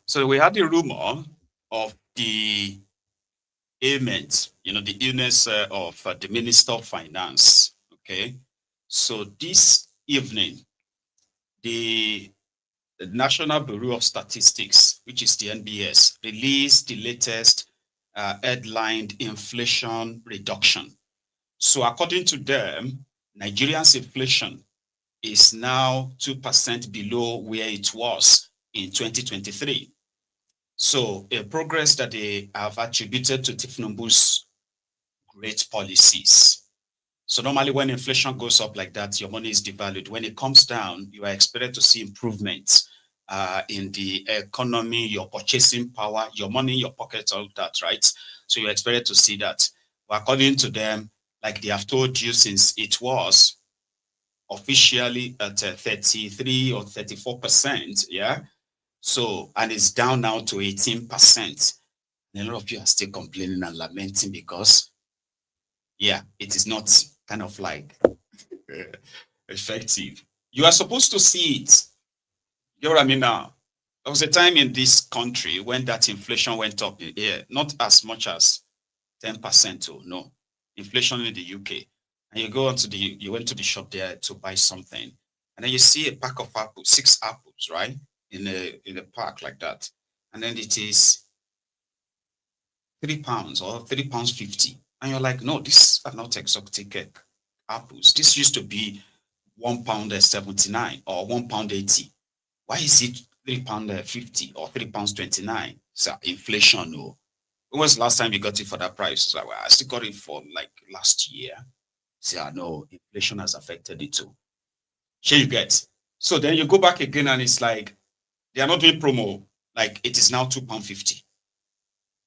So we had the rumor of the ailment, the illness of the Minister of Finance. Okay. So this evening, the National Bureau of Statistics, which is the NBS, released the latest headlined inflation reduction. So according to them, Nigeria's inflation is now 2% below where it was in 2023. So a progress that they have attributed to Tifnumbu's great policies. So normally when inflation goes up like that, your money is devalued. When it comes down, you are expected to see improvements in the economy, your purchasing power, your money in your pocket, all that, right? So you're expected to see that. But according to them, like they have told you since it was officially at 33 or 34%, yeah? So, and it's down now to 18%. And a lot of you are still complaining and lamenting because, yeah, it is not kind of like effective. You are supposed to see it. You know what I mean now? There was a time in this country when that inflation went up in here, not as much as 10%, oh, no. Inflation in the UK. And you went to the shop there to buy something. And then you see a pack of apples, 6 apples, right? In a park like that. And then it is £3 or £3.50. And you're like, no, these are not exotic apples. This used to be £1.79 or £1.80. Why is it £3.50 or £3.29? So inflation, no. When was the last time you got it for that price? So, well, I still got it for like last year. So I know inflation has affected it too. Here you get. So then you go back again and it's like they are not doing promo. Like it is now £2.50.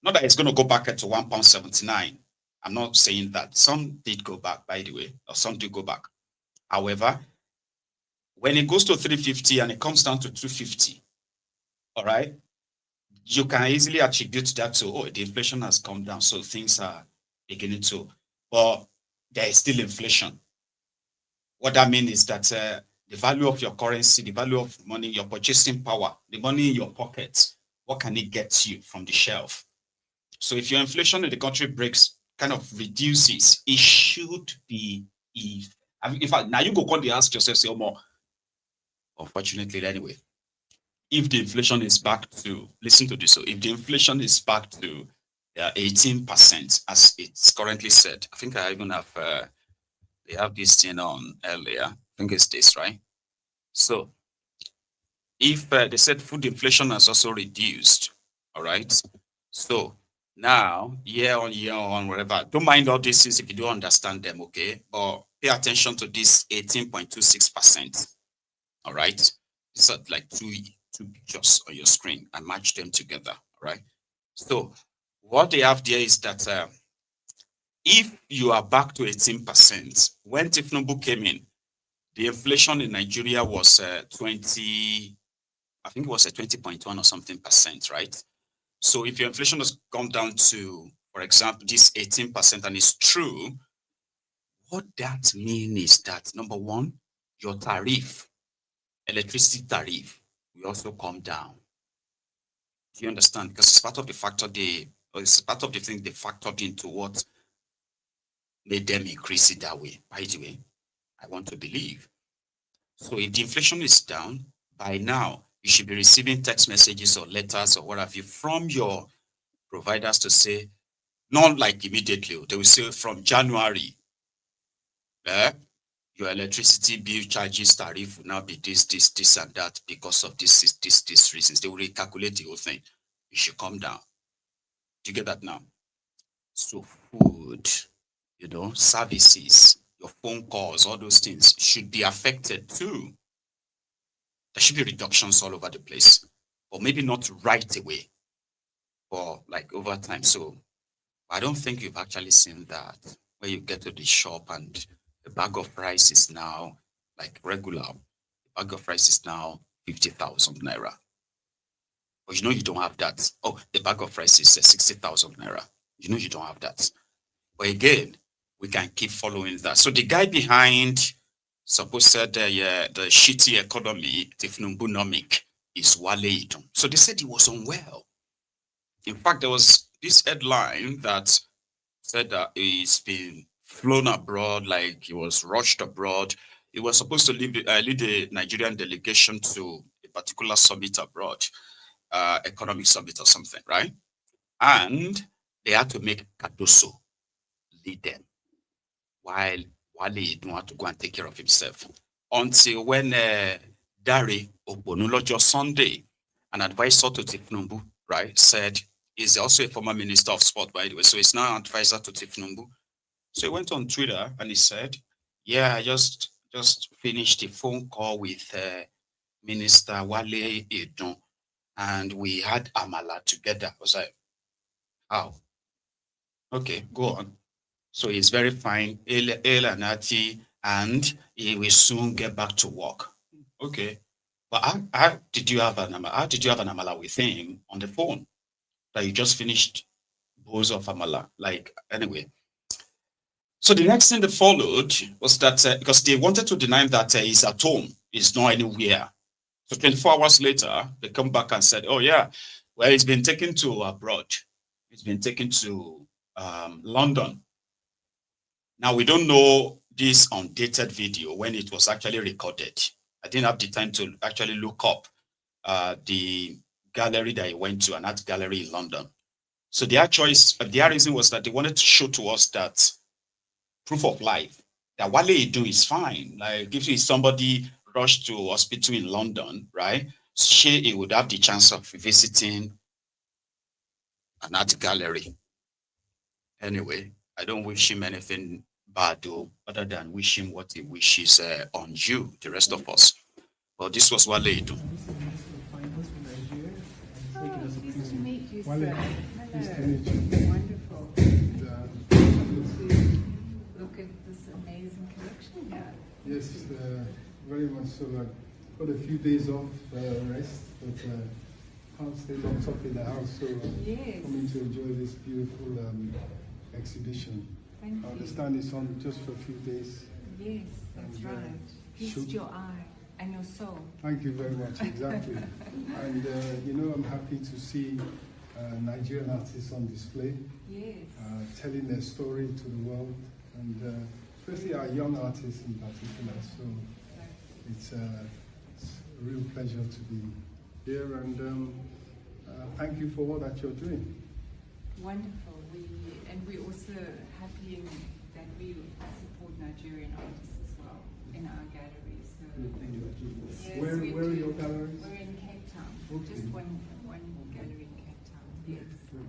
Not that it's going to go back to £1.79. I'm not saying that. Some did go back, by the way, or some do go back. However, when it goes to £3.50 and it comes down to £2.50, all right, you can easily attribute that to, oh, the inflation has come down, so things are beginning to, but there is still inflation. What that means is that the value of your currency, the value of money, your purchasing power, the money in your pocket, what can it get you from the shelf? So if your inflation in the country reduces, it should be, in fact, now you go on and ask yourself, say, oh, more. Unfortunately, anyway, if the inflation is back to, listen to this, so if the inflation is back to 18%, as it's currently said, I think I even have, they have this thing on earlier, I think it's this, right? So if they said food inflation has also reduced, all right? So now, year on, whatever, don't mind all these things if you don't understand them, okay? But pay attention to this 18.26%, all right? These are like two pictures on your screen. I match them together, all right? So what they have there is that if you are back to 18%, when Tifnumbu came in, the inflation in Nigeria was 20, I think it was 20.1 or something percent, right? So if your inflation has gone down to, for example, this 18%, and it's true, what that means is that, number one, your tariff, electricity tariff, will also come down. Do you understand? Because it's part of the factor it's part of the thing they factored into what made them increase it that way. By the way, I want to believe. So if the inflation is down, by now, you should be receiving text messages or letters or what have you from your providers to say, not like immediately, they will say from January, your electricity bill charges tariff will now be this and that because of this reasons. They will recalculate the whole thing. It should come down. Do you get that now? So food, services, your phone calls, all those things should be affected too. There should be reductions all over the place, but maybe not right away, but like over time. So I don't think you've actually seen that where you get to the shop and the bag of rice is now like regular. The bag of rice is now 50,000 naira. But you don't have that. Oh, the bag of rice is 60,000 naira. You don't have that. But again, we can keep following that. So the guy behind supposed the shitty economy, Tifnumbunomic, is Wale Edun. So they said he was unwell. In fact, there was this headline that said that he's been flown abroad, like he was rushed abroad. He was supposed to lead the Nigerian delegation to a particular summit abroad, economic summit or something, right? And they had to make Cardoso lead them, while Wale Edun had to go and take care of himself. Until when Dare Ogbonulojo Sunday, an advisor to Tifnumbu, right, said he's also a former minister of sport, by the way, so he's now an advisor to Tifnumbu. So he went on Twitter and he said, "Yeah, I just finished a phone call with Minister Wale Edun, and we had Amala together." I was like, "How? Okay, go on." So he's very fine, Anati, and he will soon get back to work. Okay, but how did you have an Amala with him on the phone that you just finished bowls of Amala? Like, anyway. So the next thing that followed was that because they wanted to deny that he's at home, he's not anywhere. So 24 hours later, they come back and said, "Oh yeah, well, he's been taken to abroad. He's been taken to London." Now, we don't know this undated video when it was actually recorded. I didn't have the time to actually look up the gallery that he went to, an art gallery in London. So their reason was that they wanted to show to us that proof of life, that Wale Edun is fine. Like, if somebody rushed to hospital in London, right, he would have the chance of visiting an art gallery. Anyway, I don't wish him anything bad, though, other than wish him what he wishes on you, the rest of us. But this was Wale Edun. Nice to meet you, sir. Nice to meet you. Wonderful. Look at this amazing collection here. Yes, very much so. I've got a few days off rest, but can't stay on top of the house, so Yes. coming to enjoy this beautiful exhibition. Thank I you. understand it's on just for a few days. Yes, that's And, right. Feast should- your eye and your soul. Thank you very much, exactly. And I'm happy to see Nigerian artists on display, Yes. telling their story to the world, and especially our young artists in particular. So it's a real pleasure to be here, and thank you for all that you're doing. Wonderful. We're also happy that we support Nigerian artists as well in our galleries. So yes, Where we are do. your galleries? We're in Cape Town. Okay. Just one gallery in Cape Town. Yes. Good.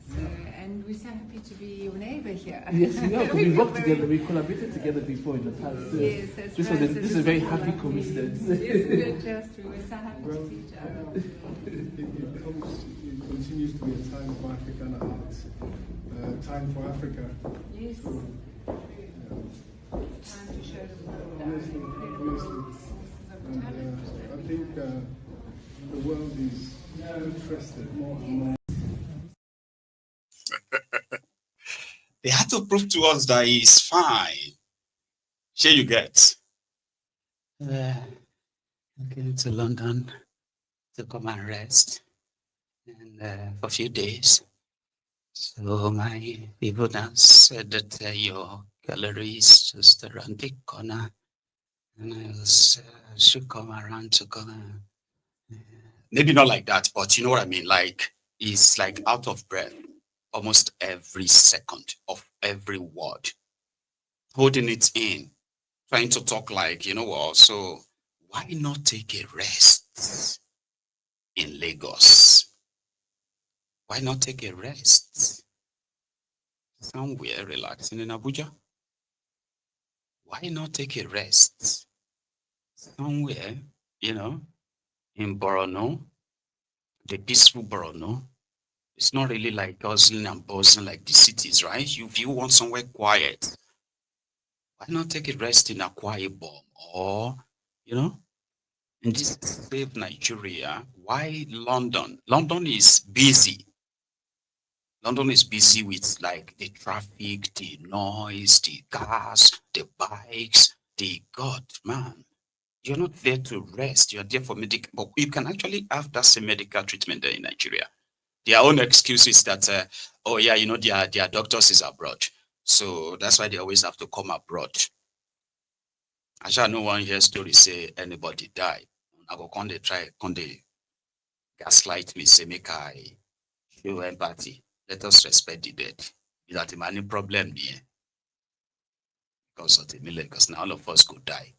So, and we're so happy to be your neighbour here. Yes, we are. We feel worked very- together. We collaborated together before in the past. So Yes, that's this right. was So this is a very is happy lovely. coincidence. Isn't it just? We were so happy Well, to see each other. it continues to be a time for African art, time for Africa. Yes. So, It's time to show the world our Obviously, incredible obviously. sources of and talent. I think the world is interested more and more. They had to prove to us that he's fine. Here you get. I'm going to London to come and rest and for a few days. So my people now said that your gallery is just around the corner, and I should come around to come. Maybe not like that, but you know what I mean. Like, he's like out of breath almost every second of every word, holding it in, trying to talk like, you know what, so why not take a rest in Lagos? Why not take a rest somewhere relaxing in Abuja? Why not take a rest somewhere, in Borno, the peaceful Borno? It's not really like hustling and buzzing like the cities, right? If you want somewhere quiet, why not take a rest in Akwa Ibom or, in this safe Nigeria? Why London? London is busy. London is busy with like the traffic, the noise, the cars, the bikes, God, man. You're not there to rest. You're there for medical, but you can actually have that same medical treatment there in Nigeria. Their own excuse is that, oh yeah, you know, their doctors is abroad. So that's why they always have to come abroad. I shall no one hear story say anybody die. I go come they try, come they gaslight me, say make I show empathy. Let us respect the dead. Is that any problem here? Because of the millet, because now all of us could die.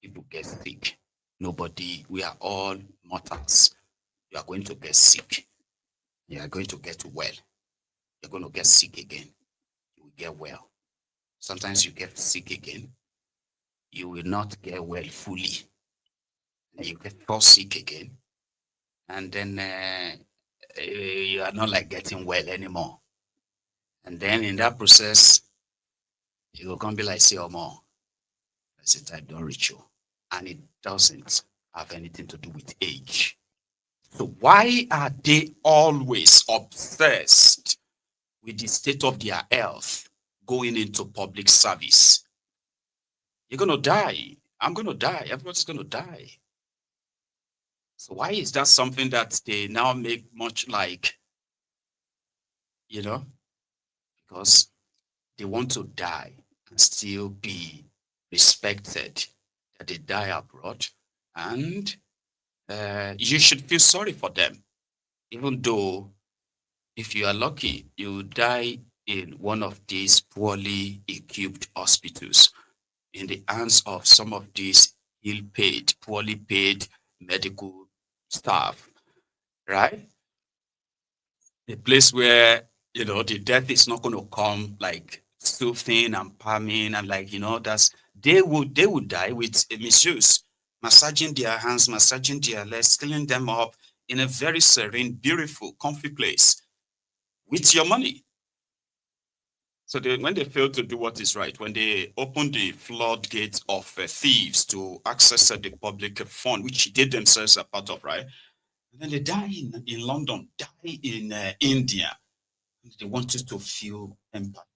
People get sick. Nobody, we are all mortals. You are going to get sick. You are going to get well. You're going to get sick again. You will get well. Sometimes you get sick again. You will not get well fully. And you get fall sick again. And then you are not like getting well anymore. And then in that process, you will come be like, say, oh, more. That's a type don't reach you. And it doesn't have anything to do with age. So why are they always obsessed with the state of their health going into public service? You're going to die. I'm going to die. Everybody's going to die. So why is that something that they now make much like, you know, because they want to die and still be respected, that they die abroad, and you should feel sorry for them, even though if you are lucky, you die in one of these poorly equipped hospitals in the hands of some of these ill-paid, poorly paid medical staff, right? A place where, you know, the death is not going to come like soothing and palming and like, you know, they would die with a misuse, massaging their hands, massaging their legs, cleaning them up in a very serene, beautiful, comfy place with your money. So when they fail to do what is right, when they open the floodgates of thieves to access the public fund, which they themselves are part of, right? And then they die in London, die in India. They want you to feel empathy.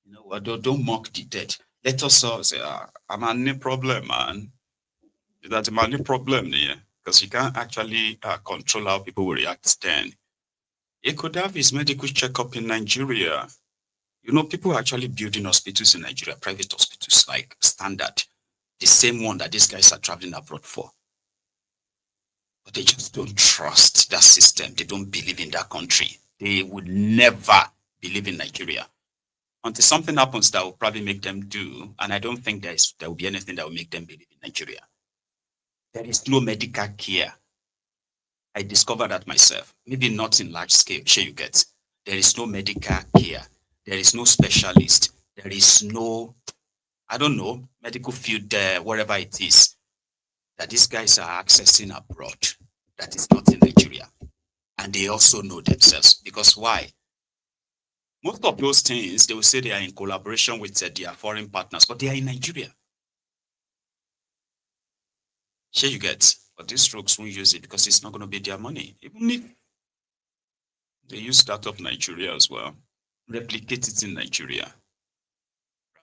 You know, don't mock the dead. Let us all say, I'm a new problem, man. That's a new problem here, because you can't actually control how people will react then. He could have his medical checkup in Nigeria. You know, people are actually building hospitals in Nigeria, private hospitals, like standard, the same one that these guys are traveling abroad for. But they just don't trust that system. They don't believe in that country. They would never believe in Nigeria until something happens that will probably make them do. And I don't think there will be anything that will make them believe in Nigeria. There is no medical care. I discovered that myself. Maybe not in large scale. Sure, you get. There is no medical care. There is no specialist. There is no, I don't know, medical field, wherever it is, that these guys are accessing abroad. That is not in Nigeria. And they also know themselves. Because why? Most of those things, they will say they are in collaboration with their foreign partners, but they are in Nigeria. Sure, you get. But these folks won't use it because it's not going to be their money. Even if they use that of Nigeria as well, replicate it in Nigeria.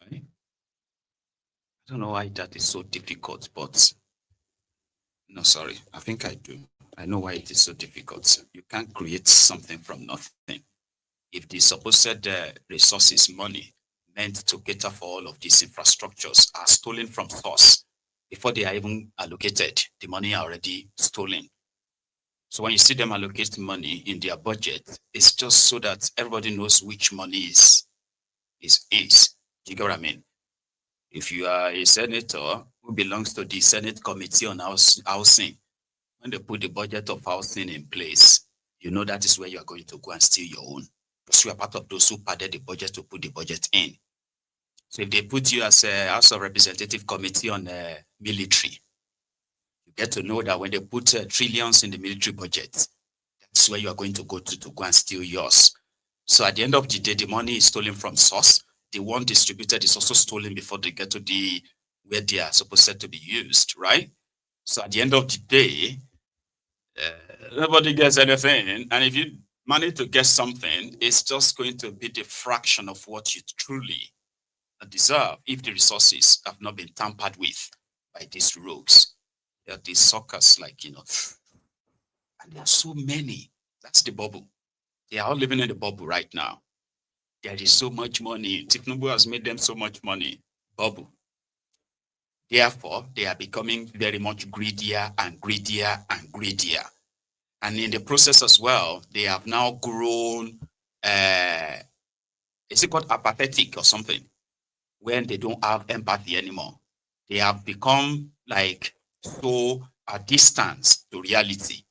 Right? I don't know why that is so difficult, but no, sorry. I think I do. I know why it is so difficult. You can't create something from nothing. If the supposed resources, money meant to cater for all of these infrastructures are stolen from source before they are even allocated, the money are already stolen. So when you see them allocate money in their budget, it's just so that everybody knows which money is. Do you get what I mean? If you are a senator who belongs to the Senate Committee on Housing, when they put the budget of housing in place, you know that is where you are going to go and steal your own. Because you are part of those who padded the budget to put the budget in. So if they put you as a House of Representative Committee on military, you get to know that when they put trillions in the military budget, that's where you are going to go to go and steal yours. So at the end of the day, the money is stolen from source. The one distributed is also stolen before they get to where they are supposed to be used, right? So at the end of the day, nobody gets anything. And if you manage to get something, it's just going to be the fraction of what you truly deserve if the resources have not been tampered with by these rogues. There are these suckers, like, you know, and there are so many. That's the bubble. They are all living in the bubble right now. There is so much money. Tinubu has made them so much money. Bubble. Therefore, they are becoming very much greedier and greedier and greedier. And in the process as well, they have now grown, is it called apathetic or something? When they don't have empathy anymore. They have become like so distant to reality.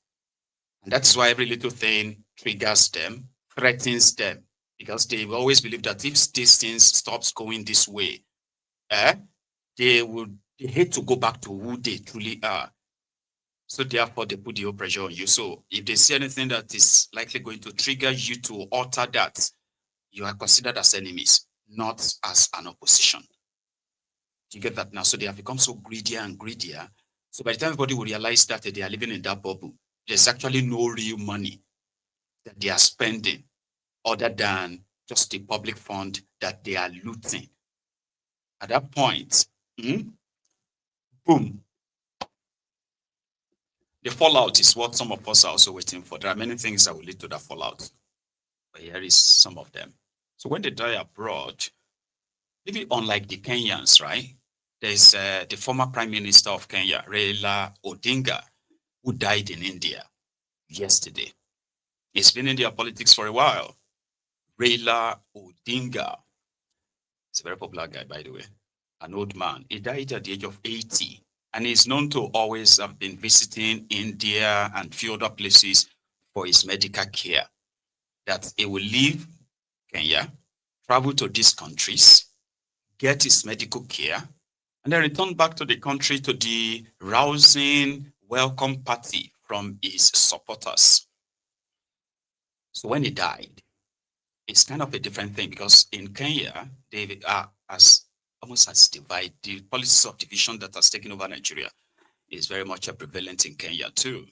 And that's why every little thing triggers them, threatens them, because they always believe that if this thing stops going this way, they hate to go back to who they truly are. So therefore, they put the whole pressure on you. So if they see anything that is likely going to trigger you to alter that, you are considered as enemies, not as an opposition. You get that now? So they have become so greedier and greedier. So by the time everybody will realize that they are living in that bubble, there's actually no real money that they are spending other than just the public fund that they are looting. At that point, boom. The fallout is what some of us are also waiting for. There are many things that will lead to that fallout. But here is some of them. So when they die abroad, maybe unlike the Kenyans, right? There's the former Prime Minister of Kenya, Raila Odinga, who died in India yesterday. He's been in India politics for a while. Reila Odinga. He's a very popular guy, by the way. An old man. He died at the age of 80. And he's known to always have been visiting India and few other places for his medical care. That he will leave Kenya, travel to these countries, get his medical care, and then return back to the country to the rousing welcome party from his supporters. So when he died, it's kind of a different thing, because in Kenya, they are almost as divided. The policies of division that has taken over Nigeria is very much prevalent in Kenya too.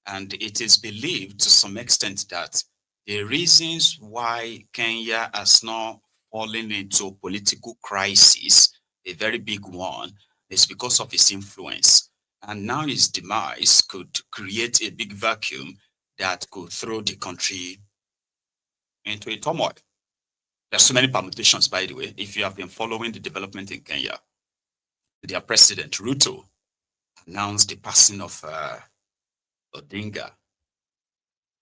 And it is believed to some extent that the reasons why Kenya has not fallen into political crisis, a very big one, is because of his influence. And now his demise could create a big vacuum that could throw the country into a turmoil. There's so many permutations, by the way. If you have been following the development in Kenya, their president, Ruto, announced the passing of Odinga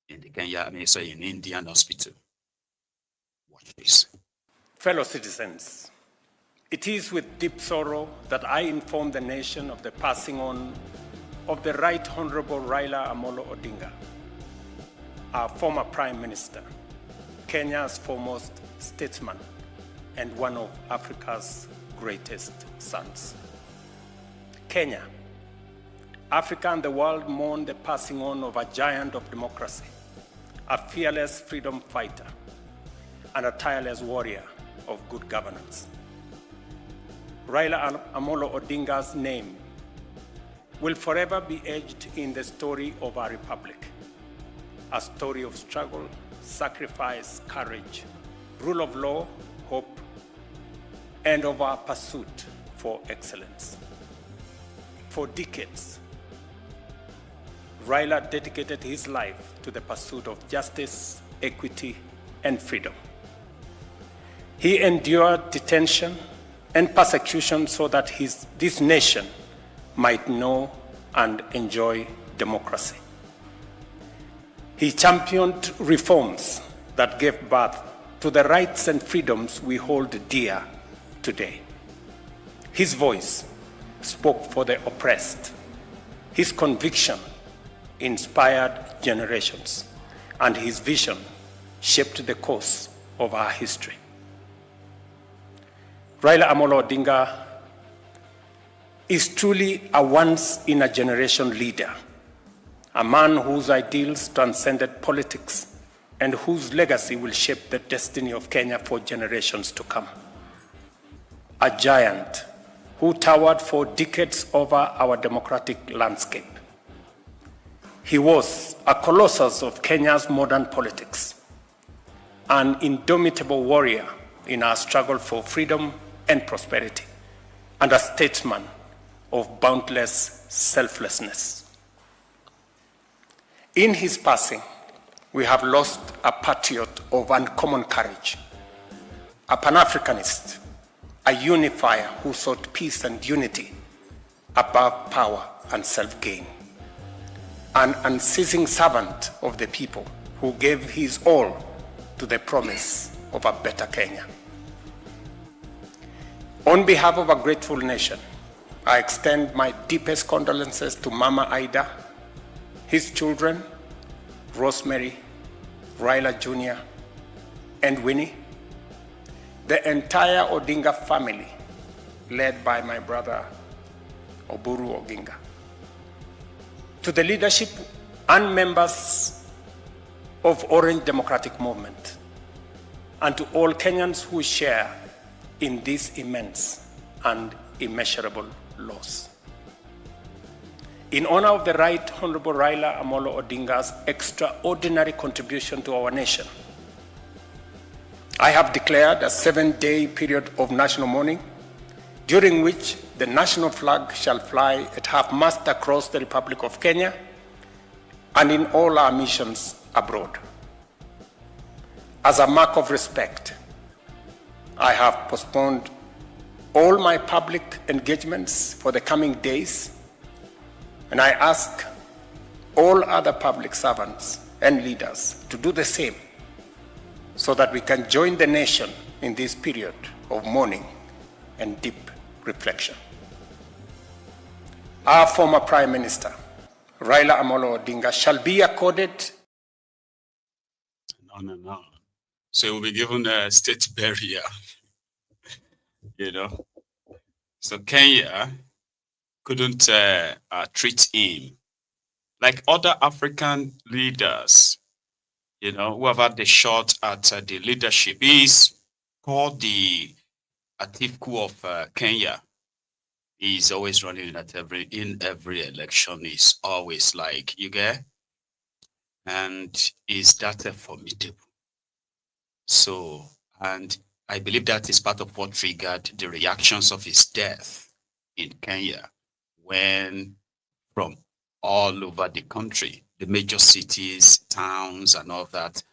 in the Kenya, in Indian hospital. Watch this. Fellow citizens, it is with deep sorrow that I inform the nation of the passing on of the Right Honorable Raila Odinga, our former Prime Minister, Kenya's foremost statesman, and one of Africa's greatest sons. Kenya, Africa and the world mourn the passing on of a giant of democracy, a fearless freedom fighter, and a tireless warrior of good governance. Raila Odinga's name will forever be etched in the story of our republic, a story of struggle, sacrifice, courage, rule of law, hope, and of our pursuit for excellence. For decades, Raila dedicated his life to the pursuit of justice, equity, and freedom. He endured detention and persecution so that this nation might know and enjoy democracy. He championed reforms that gave birth to the rights and freedoms we hold dear today. His voice spoke for the oppressed. His conviction inspired generations, and his vision shaped the course of our history. Raila Odinga is truly a once-in-a-generation leader, a man whose ideals transcended politics and whose legacy will shape the destiny of Kenya for generations to come. A giant who towered for decades over our democratic landscape. He was a colossus of Kenya's modern politics, an indomitable warrior in our struggle for freedom and prosperity, and a statesman of boundless selflessness. In his passing, we have lost a patriot of uncommon courage, a Pan-Africanist, a unifier who sought peace and unity above power and self-gain, an unceasing servant of the people who gave his all to the promise of a better Kenya. On behalf of a grateful nation, I extend my deepest condolences to Mama Ida, his children, Rosemary, Reila Jr., and Winnie, the entire Odinga family, led by my brother, Oburu Odinga. To the leadership and members of Orange Democratic Movement, and to all Kenyans who share in this immense and immeasurable loss. In honor of the Right Honorable Raila Odinga's extraordinary contribution to our nation, I have declared a 7-day period of national mourning, during which the national flag shall fly at half-mast across the Republic of Kenya and in all our missions abroad. As a mark of respect, I have postponed all my public engagements for the coming days, and I ask all other public servants and leaders to do the same so that we can join the nation in this period of mourning and deep reflection. Our former Prime Minister, Raila Odinga, shall be accorded. No. So he will be given a state burial, you know. So Kenya couldn't treat him like other African leaders, you know, who have had the shot at the leadership. He's called the Atiku of Kenya. He's always running in every election. He's always like, you get? And is that formidable? So, and I believe that is part of what triggered the reactions of his death in Kenya, when from all over the country, the major cities, towns, and all that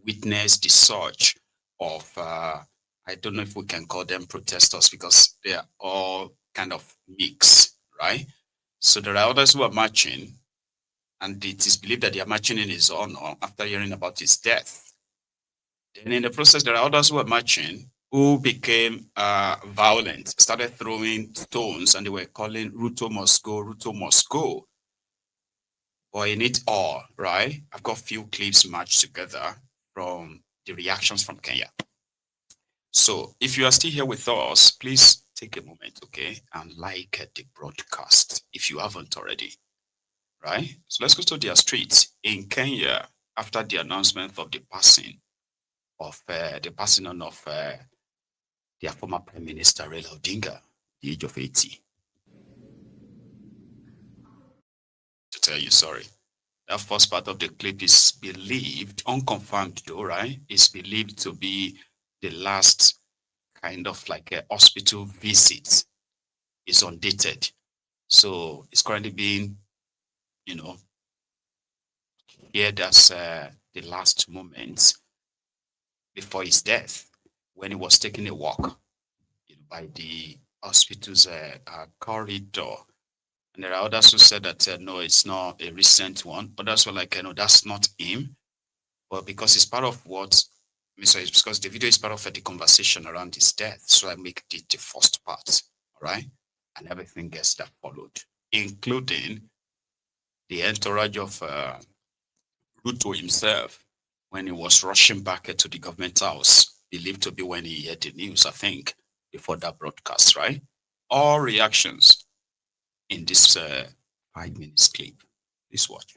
witnessed the surge of, I don't know if we can call them protesters, because they are all kind of mixed, right? So there are others who are marching, and it is believed that they are marching in his honor after hearing about his death. Then in the process, there are others who are marching who became violent, started throwing stones, and they were calling Ruto must go, Ruto must go. But in it all, right, I've got a few clips matched together from the reactions from Kenya. So if you are still here with us, please take a moment, okay, and like the broadcast if you haven't already, right? So let's go to their streets in Kenya after the announcement of the passing on of their former Prime Minister Reila Odinga, the age of 80. To tell you, sorry. That first part of the clip is believed, unconfirmed though, right? It's believed to be the last kind of like a hospital visit. It's undated. So it's currently being, you know, shared as the last moments before his death, when he was taking a walk, you know, by the hospital's corridor. And there are others who said that, no, it's not a recent one. Others were like, no, that's not him. But because it's part of what, it's because the video is part of the conversation around his death. So I make it the first part, all right? And everything gets that followed, including the entourage of Ruto himself, when he was rushing back to the government house, believed to be when he heard the news, I think, before that broadcast, right? All reactions in this 5 minutes clip. Please watch.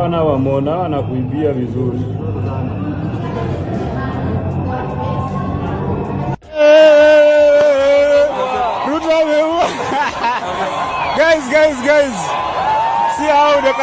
hawana wamona wanakuibia vizuri. Guys, see how they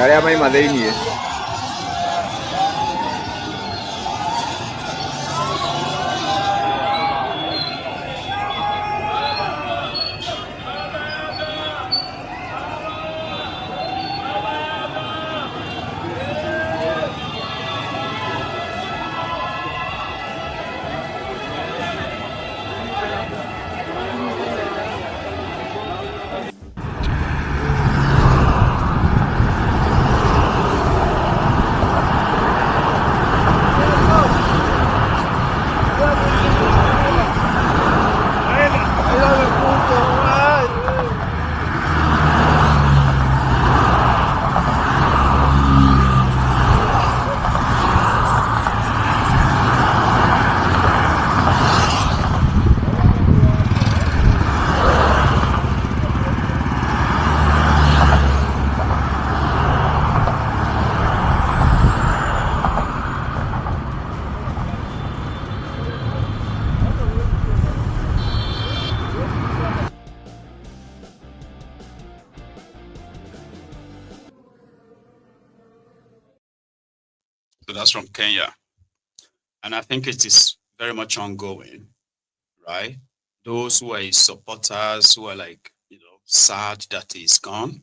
Arĩa maima thĩinĩ So that's from Kenya. And I think it is very much ongoing, right? Those who are his supporters, who are like, sad that he's gone.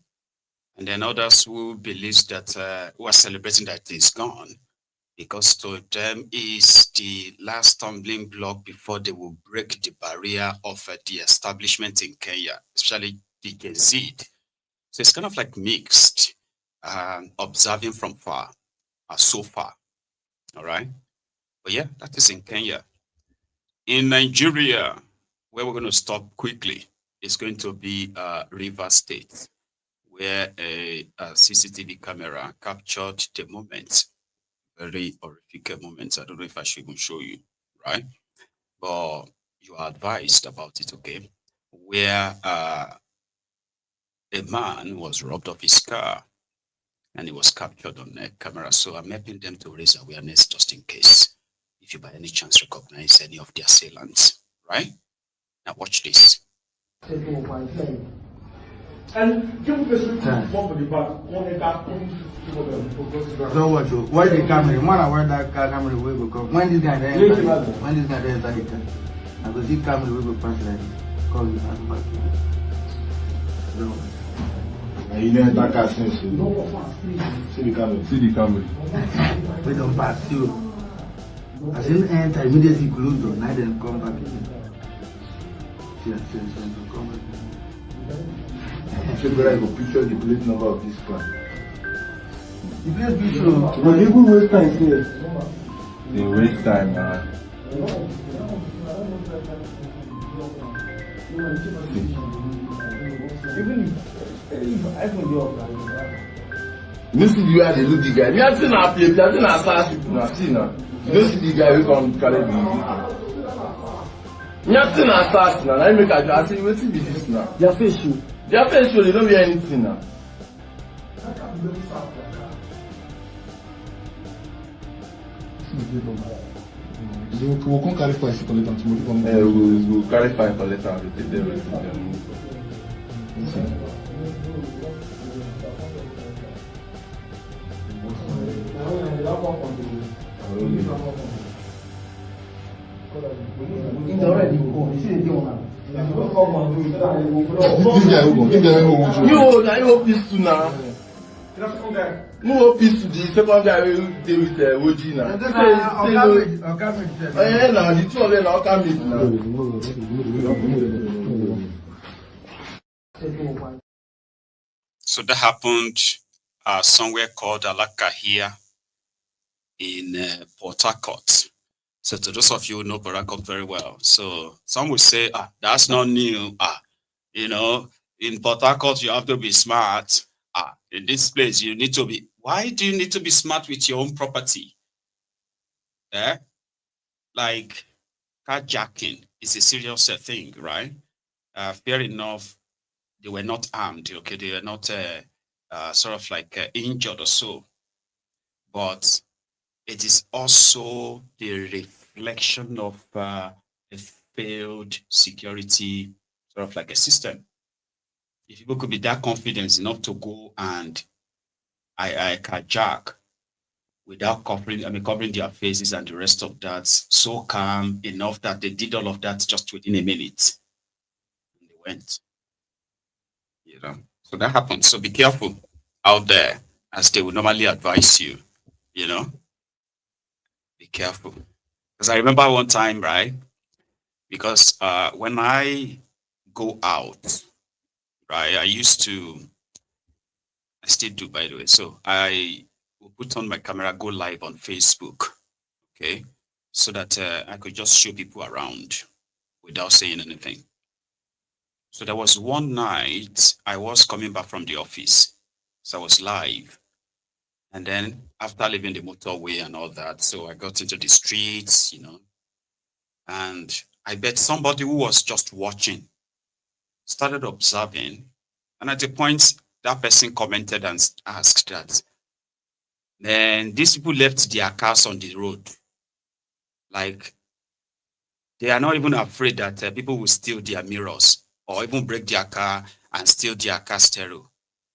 And then others who believe that, who are celebrating that he's gone. Because to them is the last stumbling block before they will break the barrier of the establishment in Kenya, especially the Gen Z. So it's kind of like mixed, observing from far, so far. All right. But yeah, that is in Kenya. In Nigeria, where we're going to stop quickly, is going to be River State, where a CCTV camera captured the moment. Very horrific moment. I don't know if I should even show you, right? But you are advised about it, okay? Where a man was robbed of his car. and it was captured on camera. So I'm helping them to raise awareness just in case, if you by any chance recognize any of the assailants, right? Now watch this. And give me the for the back. So what? Why the camera? Man, where that camera will go? When this guy there, when this guy there, I go see camera will go pass like this. Call you back. And you didn't attack us since. See the camera. See the camera. We don't pass you. As soon as enter, immediately close door. Now then come back again. See, come back. So where I go picture the plate number of this car. The plate picture. But they will waste time here. They waste time, Even if iPhone you you see the way they look the guy. Me have seen our plate, I think I saw people now. See now. You don't see the guy who come carry the video. Me have seen our stars now. I make a joke. I say, wait till this now. Their face show. Their face show, they don't wear anything now. We'll come carry fire collect them tomorrow. We'll carry fire collect them. We'll take them. You peace to now. You peace to the second guy who deal with OG now. Now the two of them now come in now. So that happened somewhere called Alaka here in Port Harcourt. So to those of you who know Port Harcourt very well, so some will say, that's not new. You know, in Port Harcourt you have to be smart. In this place you need to be. Why do you need to be smart with your own property? Like carjacking is a serious thing, right? Fair enough, they were not armed. Okay, they were not sort of like injured or so, but it is also the reflection of a failed security sort of like a system. If people could be that confident enough to go and I carjack without covering their faces and the rest of that, so calm enough that they did all of that just within a minute. And they went. You know, so that happened. So be careful out there, as they would normally advise you, you know. Be careful. Because I remember one time, right? Because when I go out, right, I still do, by the way. So I will put on my camera, go live on Facebook, okay? So that I could just show people around without saying anything. So there was one night I was coming back from the office. So I was live. And then after leaving the motorway and all that, so I got into the streets, you know, and I bet somebody who was just watching started observing. And at the point, that person commented and asked that, then these people left their cars on the road. Like, they are not even afraid that people will steal their mirrors or even break their car and steal their car stereo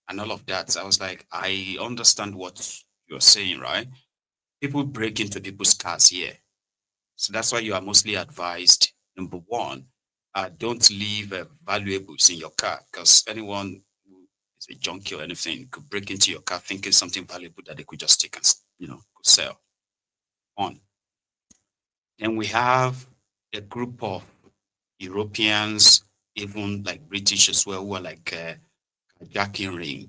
and all of that. I was like, I understand what you're saying, right? People break into people's cars here. So that's why you are mostly advised, number one, don't leave valuables in your car, because anyone who is a junkie or anything could break into your car thinking something valuable that they could just take and, you know, could sell on. Then we have a group of Europeans, even like British as well, who are like carjacking ring.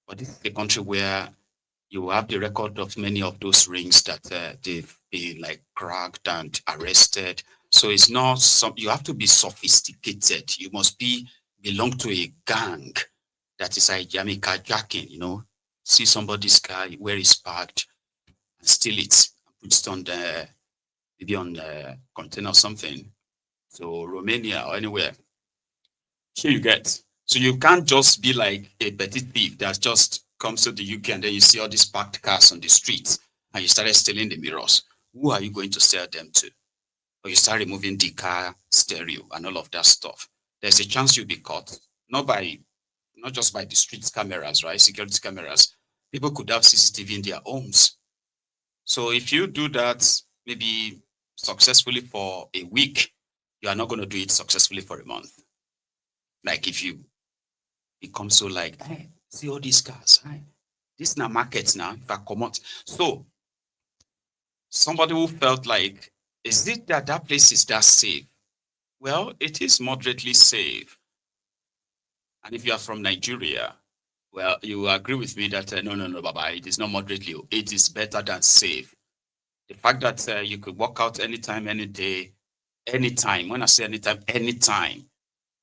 But this is a country where you have the record of many of those rings that they've been like cracked and arrested. So it's not you have to be sophisticated. You must belong to a gang that is like carjacking, you know, see somebody's car where it's parked and steal it, put it on the, maybe on the container or something. So Romania or anywhere. Here you get. So you can't just be like a petty thief that's just comes to the UK and then you see all these parked cars on the streets and you started stealing the mirrors, who are you going to sell them to? Or you start removing the car stereo and all of that stuff. There's a chance you'll be caught, not just by the street cameras, right? Security cameras. People could have CCTV in their homes. So if you do that, maybe successfully for a week, you are not going to do it successfully for a month. Like if you become so like, hey, see all these cars, hey, this is now markets now, if I come out. So somebody who felt like, is it that that place is that safe? Well, it is moderately safe. And if you are from Nigeria, well, you agree with me that no, Baba, it is not moderately. It is better than safe. The fact that you could walk out anytime, any day, anytime. When I say anytime, anytime,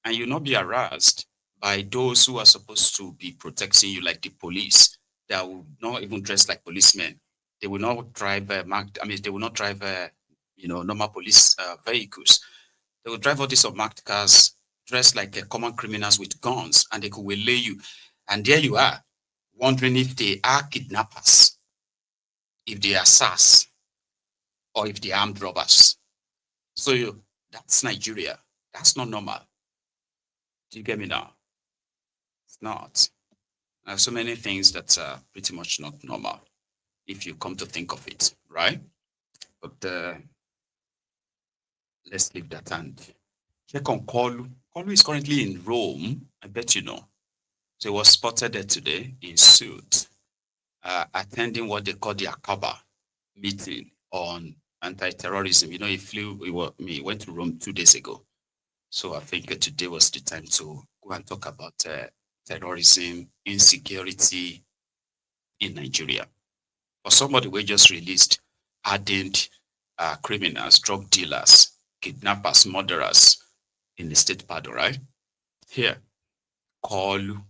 and you'll not be harassed by those who are supposed to be protecting you, like the police. That will not even dress like policemen. They will not drive they will not drive normal police vehicles. They will drive all these unmarked cars, dressed like common criminals with guns, and they could waylay you. And there you are, wondering if they are kidnappers, if they are SARS, or if they are armed robbers. So that's Nigeria. That's not normal. Do you get me now? It's not. There are so many things that are pretty much not normal, if you come to think of it, right? But let's leave that and check on Koolu. Koolu is currently in Rome, I bet you know. So he was spotted there today in suit, attending what they call the Aqaba meeting on anti-terrorism. You know, he went to Rome 2 days ago. So I think today was the time to go and talk about terrorism, insecurity in Nigeria. For somebody we just released hardened criminals, drug dealers, kidnappers, murderers in the state pardon, right? Here, Koolu.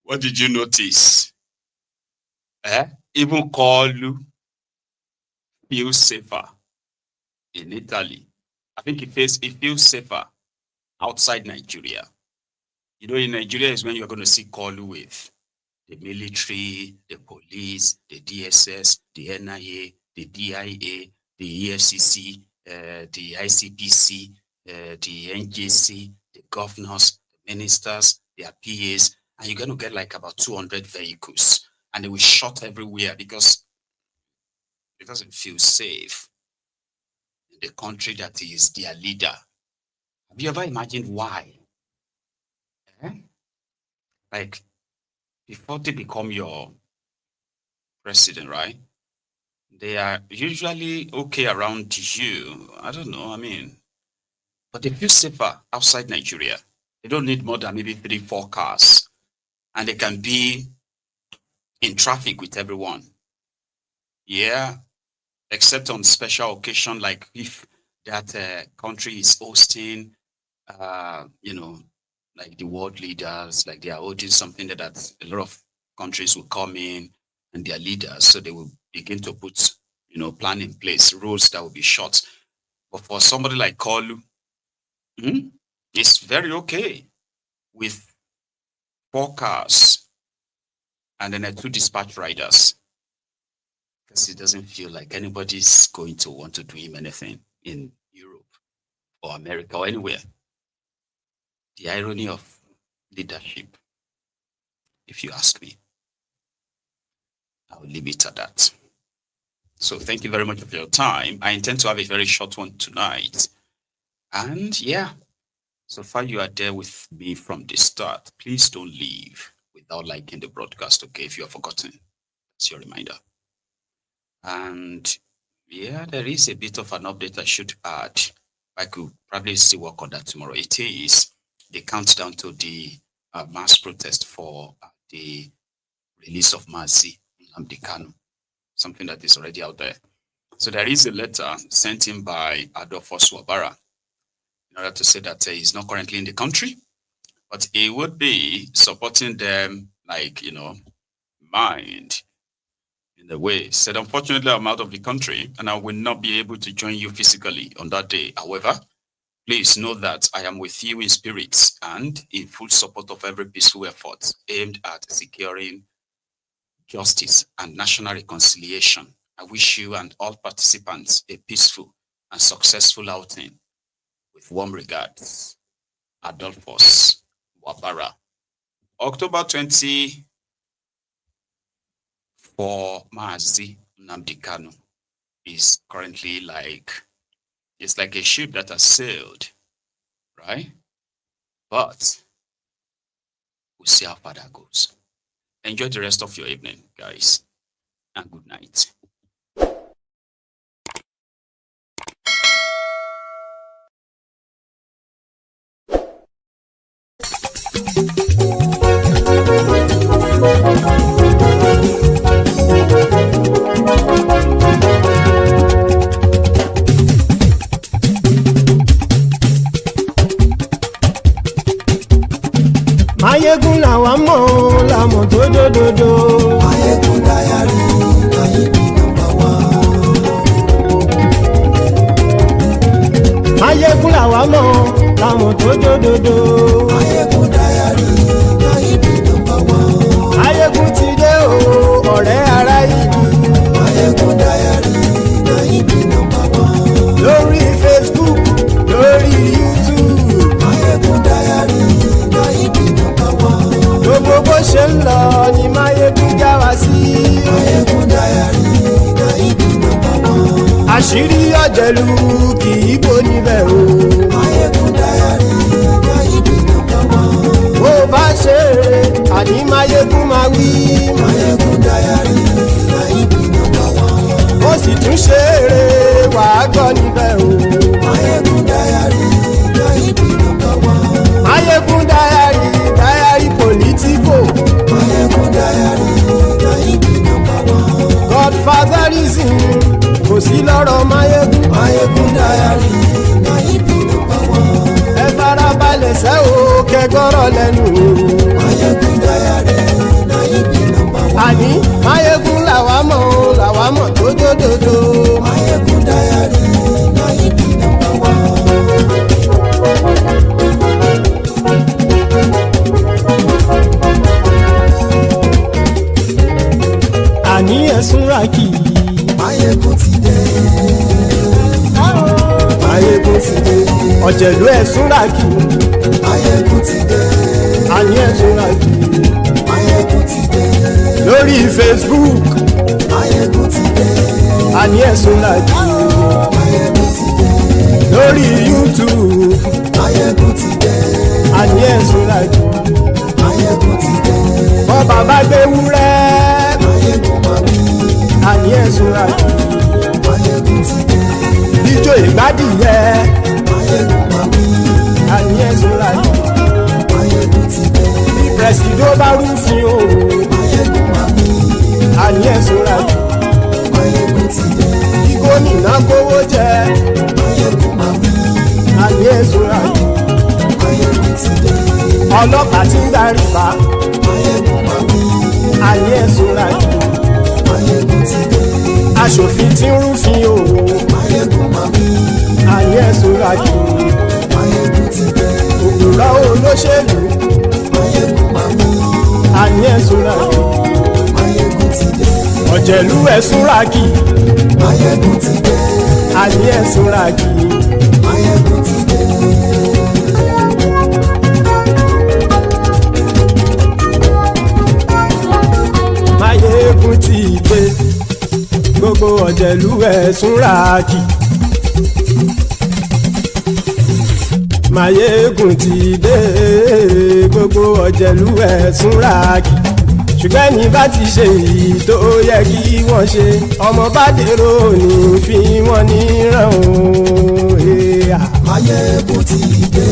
What did you notice? Even Koolu feels safer in Italy. I think it feels safer outside Nigeria. You know, in Nigeria is when you're going to see Koolu with the military, the police, the DSS, the NIA, the DIA, the EFCC, the ICPC, the NJC, the governors, the ministers, their PAs, and you're going to get like about 200 vehicles, and they will shot everywhere because it doesn't feel safe in the country that is their leader. Have you ever imagined why? Like, before they become your president, right? They are usually okay around you. I don't know, but they feel safer outside Nigeria. They don't need more than maybe 3-4 cars. And they can be in traffic with everyone. Yeah, except on special occasion, like if that country is hosting, like the world leaders, like they are holding something that a lot of countries will come in and their leaders, so they will begin to put, plan in place, rules that will be shot. But for somebody like Koolu, it's very okay with 4 cars, and then 2 dispatch riders. Because he doesn't feel like anybody's going to want to do him anything in Europe or America or anywhere. The irony of leadership, if you ask me. I will leave it at that. So thank you very much for your time. I intend to have a very short one tonight. And yeah, so far you are there with me from the start. Please don't leave without liking the broadcast, okay? If you have forgotten, that's your reminder. And yeah, there is a bit of an update I should add. I could probably still work on that tomorrow. It is the countdown to the mass protest for the release of Mazi Nnamdi Kanu, something that is already out there. So there is a letter sent in by Adolfo Swabara in order to say that he's not currently in the country, but he would be supporting them, like, mind in a way. He said, unfortunately, I'm out of the country and I will not be able to join you physically on that day. However, please know that I am with you in spirit and in full support of every peaceful effort aimed at securing justice and national reconciliation. I wish you and all participants a peaceful and successful outing. With warm regards, Adolphus Wabara. October 20 for Mazi Nnamdi Kanu is currently it's like a ship that has sailed, right? But we'll see how far that goes. Enjoy the rest of your evening, guys, and good night. Mayegun làwa mọ̀ làmọ̀ tó dòdòdò. Mayegun dayari Mayebi number 1. Mayegun làwa mọ̀ làmọ̀ tó dòdòdò. Mayegun dayari Mayebi number 1. Mayegun ti dé o ọ̀rẹ́ ara ìlú. Mayegun dayari Mayebi number 1. Lórí Facebook, lórí YouTube. Mayegun dayari Mayebi number 1. Gbogbo bó ṣe ń lọ ni Mayegun já wa sí. Mayegun dayari Mayebi number 1. Àṣírí ọ̀jẹ̀lú kì í bò níbẹ̀ o. Mayegun dayari Mayebi number 1. Bó bá ṣe eré àní Mayegun máa wí. Mayegun dayari Mayebi number 1. Ó sì tún ṣe eré wàá gbọ́ níbẹ̀ o. Mayegun dayari Mayebi number 1. Mayegun dayari politico. Mayegun dayari Mayebi number 1. Godfatherism kò sí lọ́rọ̀ Mayegun. Mayegun dayari Mayebi number 1. Ẹ farabalẹ̀ sẹ́ o kẹgọ́rọ̀ lẹ́nu o. Mayegun dayari Mayebi number 1. Àní Mayegun làwa mọ̀ tó dòdòdò. Mayegun dayari Mayebi number 1. Àní ẹ̀sùn ràkì. Mayegun ti dé. Mayegun ti dé. Ọ̀jẹ̀lú ẹ̀sùn ràkì. Mayegun ti dé. Àní ẹ̀sùn ràkì. Mayegun ti dé. Lórí Facebook. Mayegun ti dé. Àní ẹ̀sùn ràkì. Mayegun ti dé. Lórí YouTube. Mayegun ti dé. Àní ẹ̀sùn ràkì. Mayegun ti dé. Bọ́ bàbá gbé wúrẹ́. Mayegun máa wí. Àní ẹ̀sùn ràkì. Mayegun ti dé. Ijó ìgbádìyẹ. Mayegun máa wí. Àní ẹ̀sùn ràkì. Mayegun ti dé. Bí pẹ̀sìdó bá rúfin o. Mayegun máa wí. Àní ẹ̀sùn ràkì. Mayegun ti dé. Bí gómìnà kówó jẹ. Mayegun máa wí. Àní ẹ̀sùn ràkì. Mayegun ti dé. Ọlọ́pàá tí ń darí bá. Mayegun máa wí. Àní ẹ̀sùn ràkì. Mayegun ti dé. Aṣòfin tí ń rúfin o. Mayegun máa wí. Àní ẹ̀sùn ràkì. Mayegun ti dé. Òpùrọ́ olóṣèlú. Mayegun máa wí. ẹ̀ súnra kì. Máyégún ti dé. Ọ̀jẹ̀lú ẹ̀ súnra kì. Máyégún ti dé. Àní ẹ̀ súnra kì. Máyégún ti dé. Máyégún ti dé. Gbogbo ọ̀jẹ̀lú ẹ̀ súnra kì. Máyégún ti dé. Gbogbo ọ̀jẹ̀lú ẹ̀ súnra kì. Ṣùgbọ́n ní bá ti ṣe èyí tó yẹ kí wọ́n ṣe ọmọ bá dèrò ní fi wọ́n níran o. Máyégún ti dé.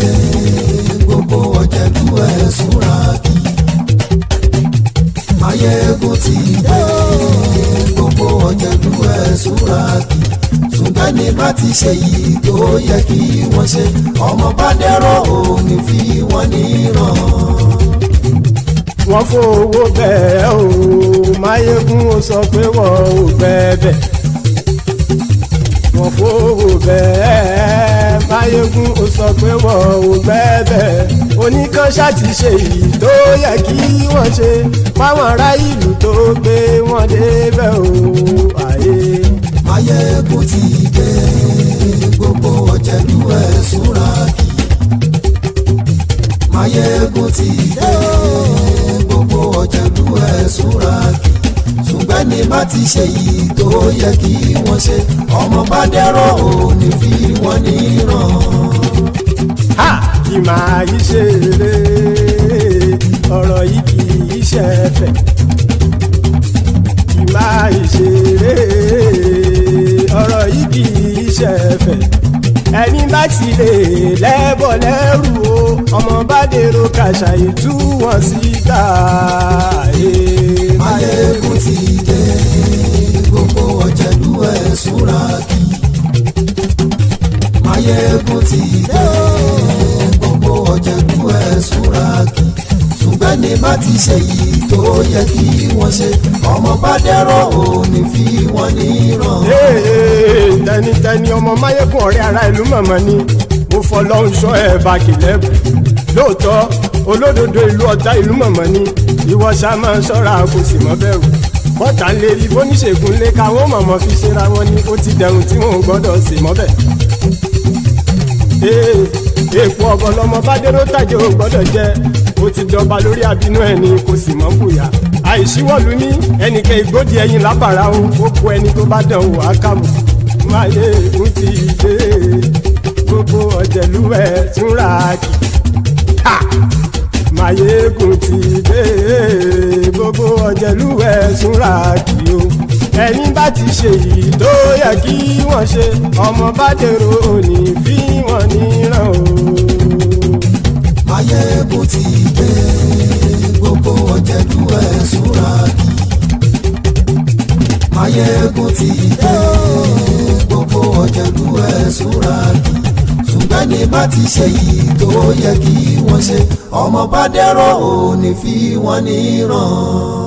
Gbogbo ọ̀jẹ̀lú ẹ̀ súnra kì. Máyégún ti dé. Gbogbo ọ̀jẹ̀lú ẹ̀ súnra kì. Ṣùgbọ́n ní bá ti ṣe èyí tó yẹ kí wọ́n ṣe ọmọ bá dèrò ní fi wọ́n níran. Wọ́n fowó bẹ́ẹ̀ o Máyégún ó sọ pé wọ́n ò bẹ́ẹ̀. Wọ́n fowó bẹ́ẹ̀ Máyégún ó sọ pé wọ́n ò bẹ́ẹ̀. Oníkan ṣáàtì ṣe èyí tó yẹ kí wọ́n ṣe fáwọn ará ìlú tó gbé wọn débẹ̀ o. Máyégún ti dé. Gbogbo ọ̀jẹ̀lú ẹ̀ súnra kì. Máyégún ti dé. Gbogbo ọ̀jẹ̀lú ẹ̀ súnra kì. Ṣùgbọ́n ní bá ti ṣe yìí tó yẹ kí wọ́n ṣe ọmọ bá dẹ́rọ̀ ò ní fi wọ́n níran. Kì máa yí ṣe eré ọ̀rọ̀ yìí kì í ṣe ẹ̀fẹ̀. Kì máa yí ṣe eré ọ̀rọ̀ yìí kì í ṣe ẹ̀fẹ̀. Ẹni bá ti lè lẹ́bọ̀ lẹ́rù o ọmọ bá dèrò kàṣà ìtú wọn síta. Máyégún ti dé. Gbogbo ọ̀jẹ̀lú ẹ̀ súnra kì. Máyégún ti dé. Gbogbo ọ̀jẹ̀lú ẹ̀ súnra kì. Ṣùgbọ́n ní bá ti ṣe yìí tó yẹ kí wọ́n ṣe ọmọ bá dẹ́rọ̀ ò ní fi wọ́n níran. Tẹnitẹni ọmọ Máyégún ọ̀rẹ́ ara ìlú mọ̀mọ́ ni mo fọlọ́hún ṣọ́ ẹ̀ bá kìlẹ́bù. Lóòótọ́ olódodo ìlú ọ̀tá ìlú mọ̀mọ́ ni ìwọ ṣá máa ń ṣọ́ra kò sì mọ́ bẹ̀rù. Bọ́tà ń lè rí bóníṣègùn lé káwọn mọ̀mọ́ fi ṣera wọn ni ó ti dẹrùn tí wọn ò gbọ́dọ̀ sì mọ́ bẹ̀. Èèpo ọ̀gọ̀ lọmọ bá dérò tàjẹ́ ò gbọ́dọ̀ jẹ́ ó ti jọba lórí abínú ẹni kò sì mọ́ bùyà. Àìsíwọ́lu ní ẹnìkẹ́ ìgbódì ẹyin lábàrá o ó kó ẹni tó bá dán o Aqaba. Máyégún ti dé. Gbogbo ọ̀jẹ̀lú ẹ̀ súnra kì. Máyégún ti dé. Gbogbo ọ̀jẹ̀lú ẹ̀ súnra kì o. Ẹni bá ti ṣe yìí tó yẹ kí wọ́n ṣe ọmọ bá dèrò òní fi wọ́n níran o. Máyégún ti dé. Gbogbo ọ̀jẹ̀lú ẹ̀ súnra kì. Máyégún ti dé. Gbogbo ọ̀jẹ̀lú ẹ̀ súnra kì. Ṣùgbọ́n ní bá ti ṣe yìí tó yẹ kí wọ́n ṣe ọmọ bá dẹ́rọ̀ ò ní fi wọ́n níran.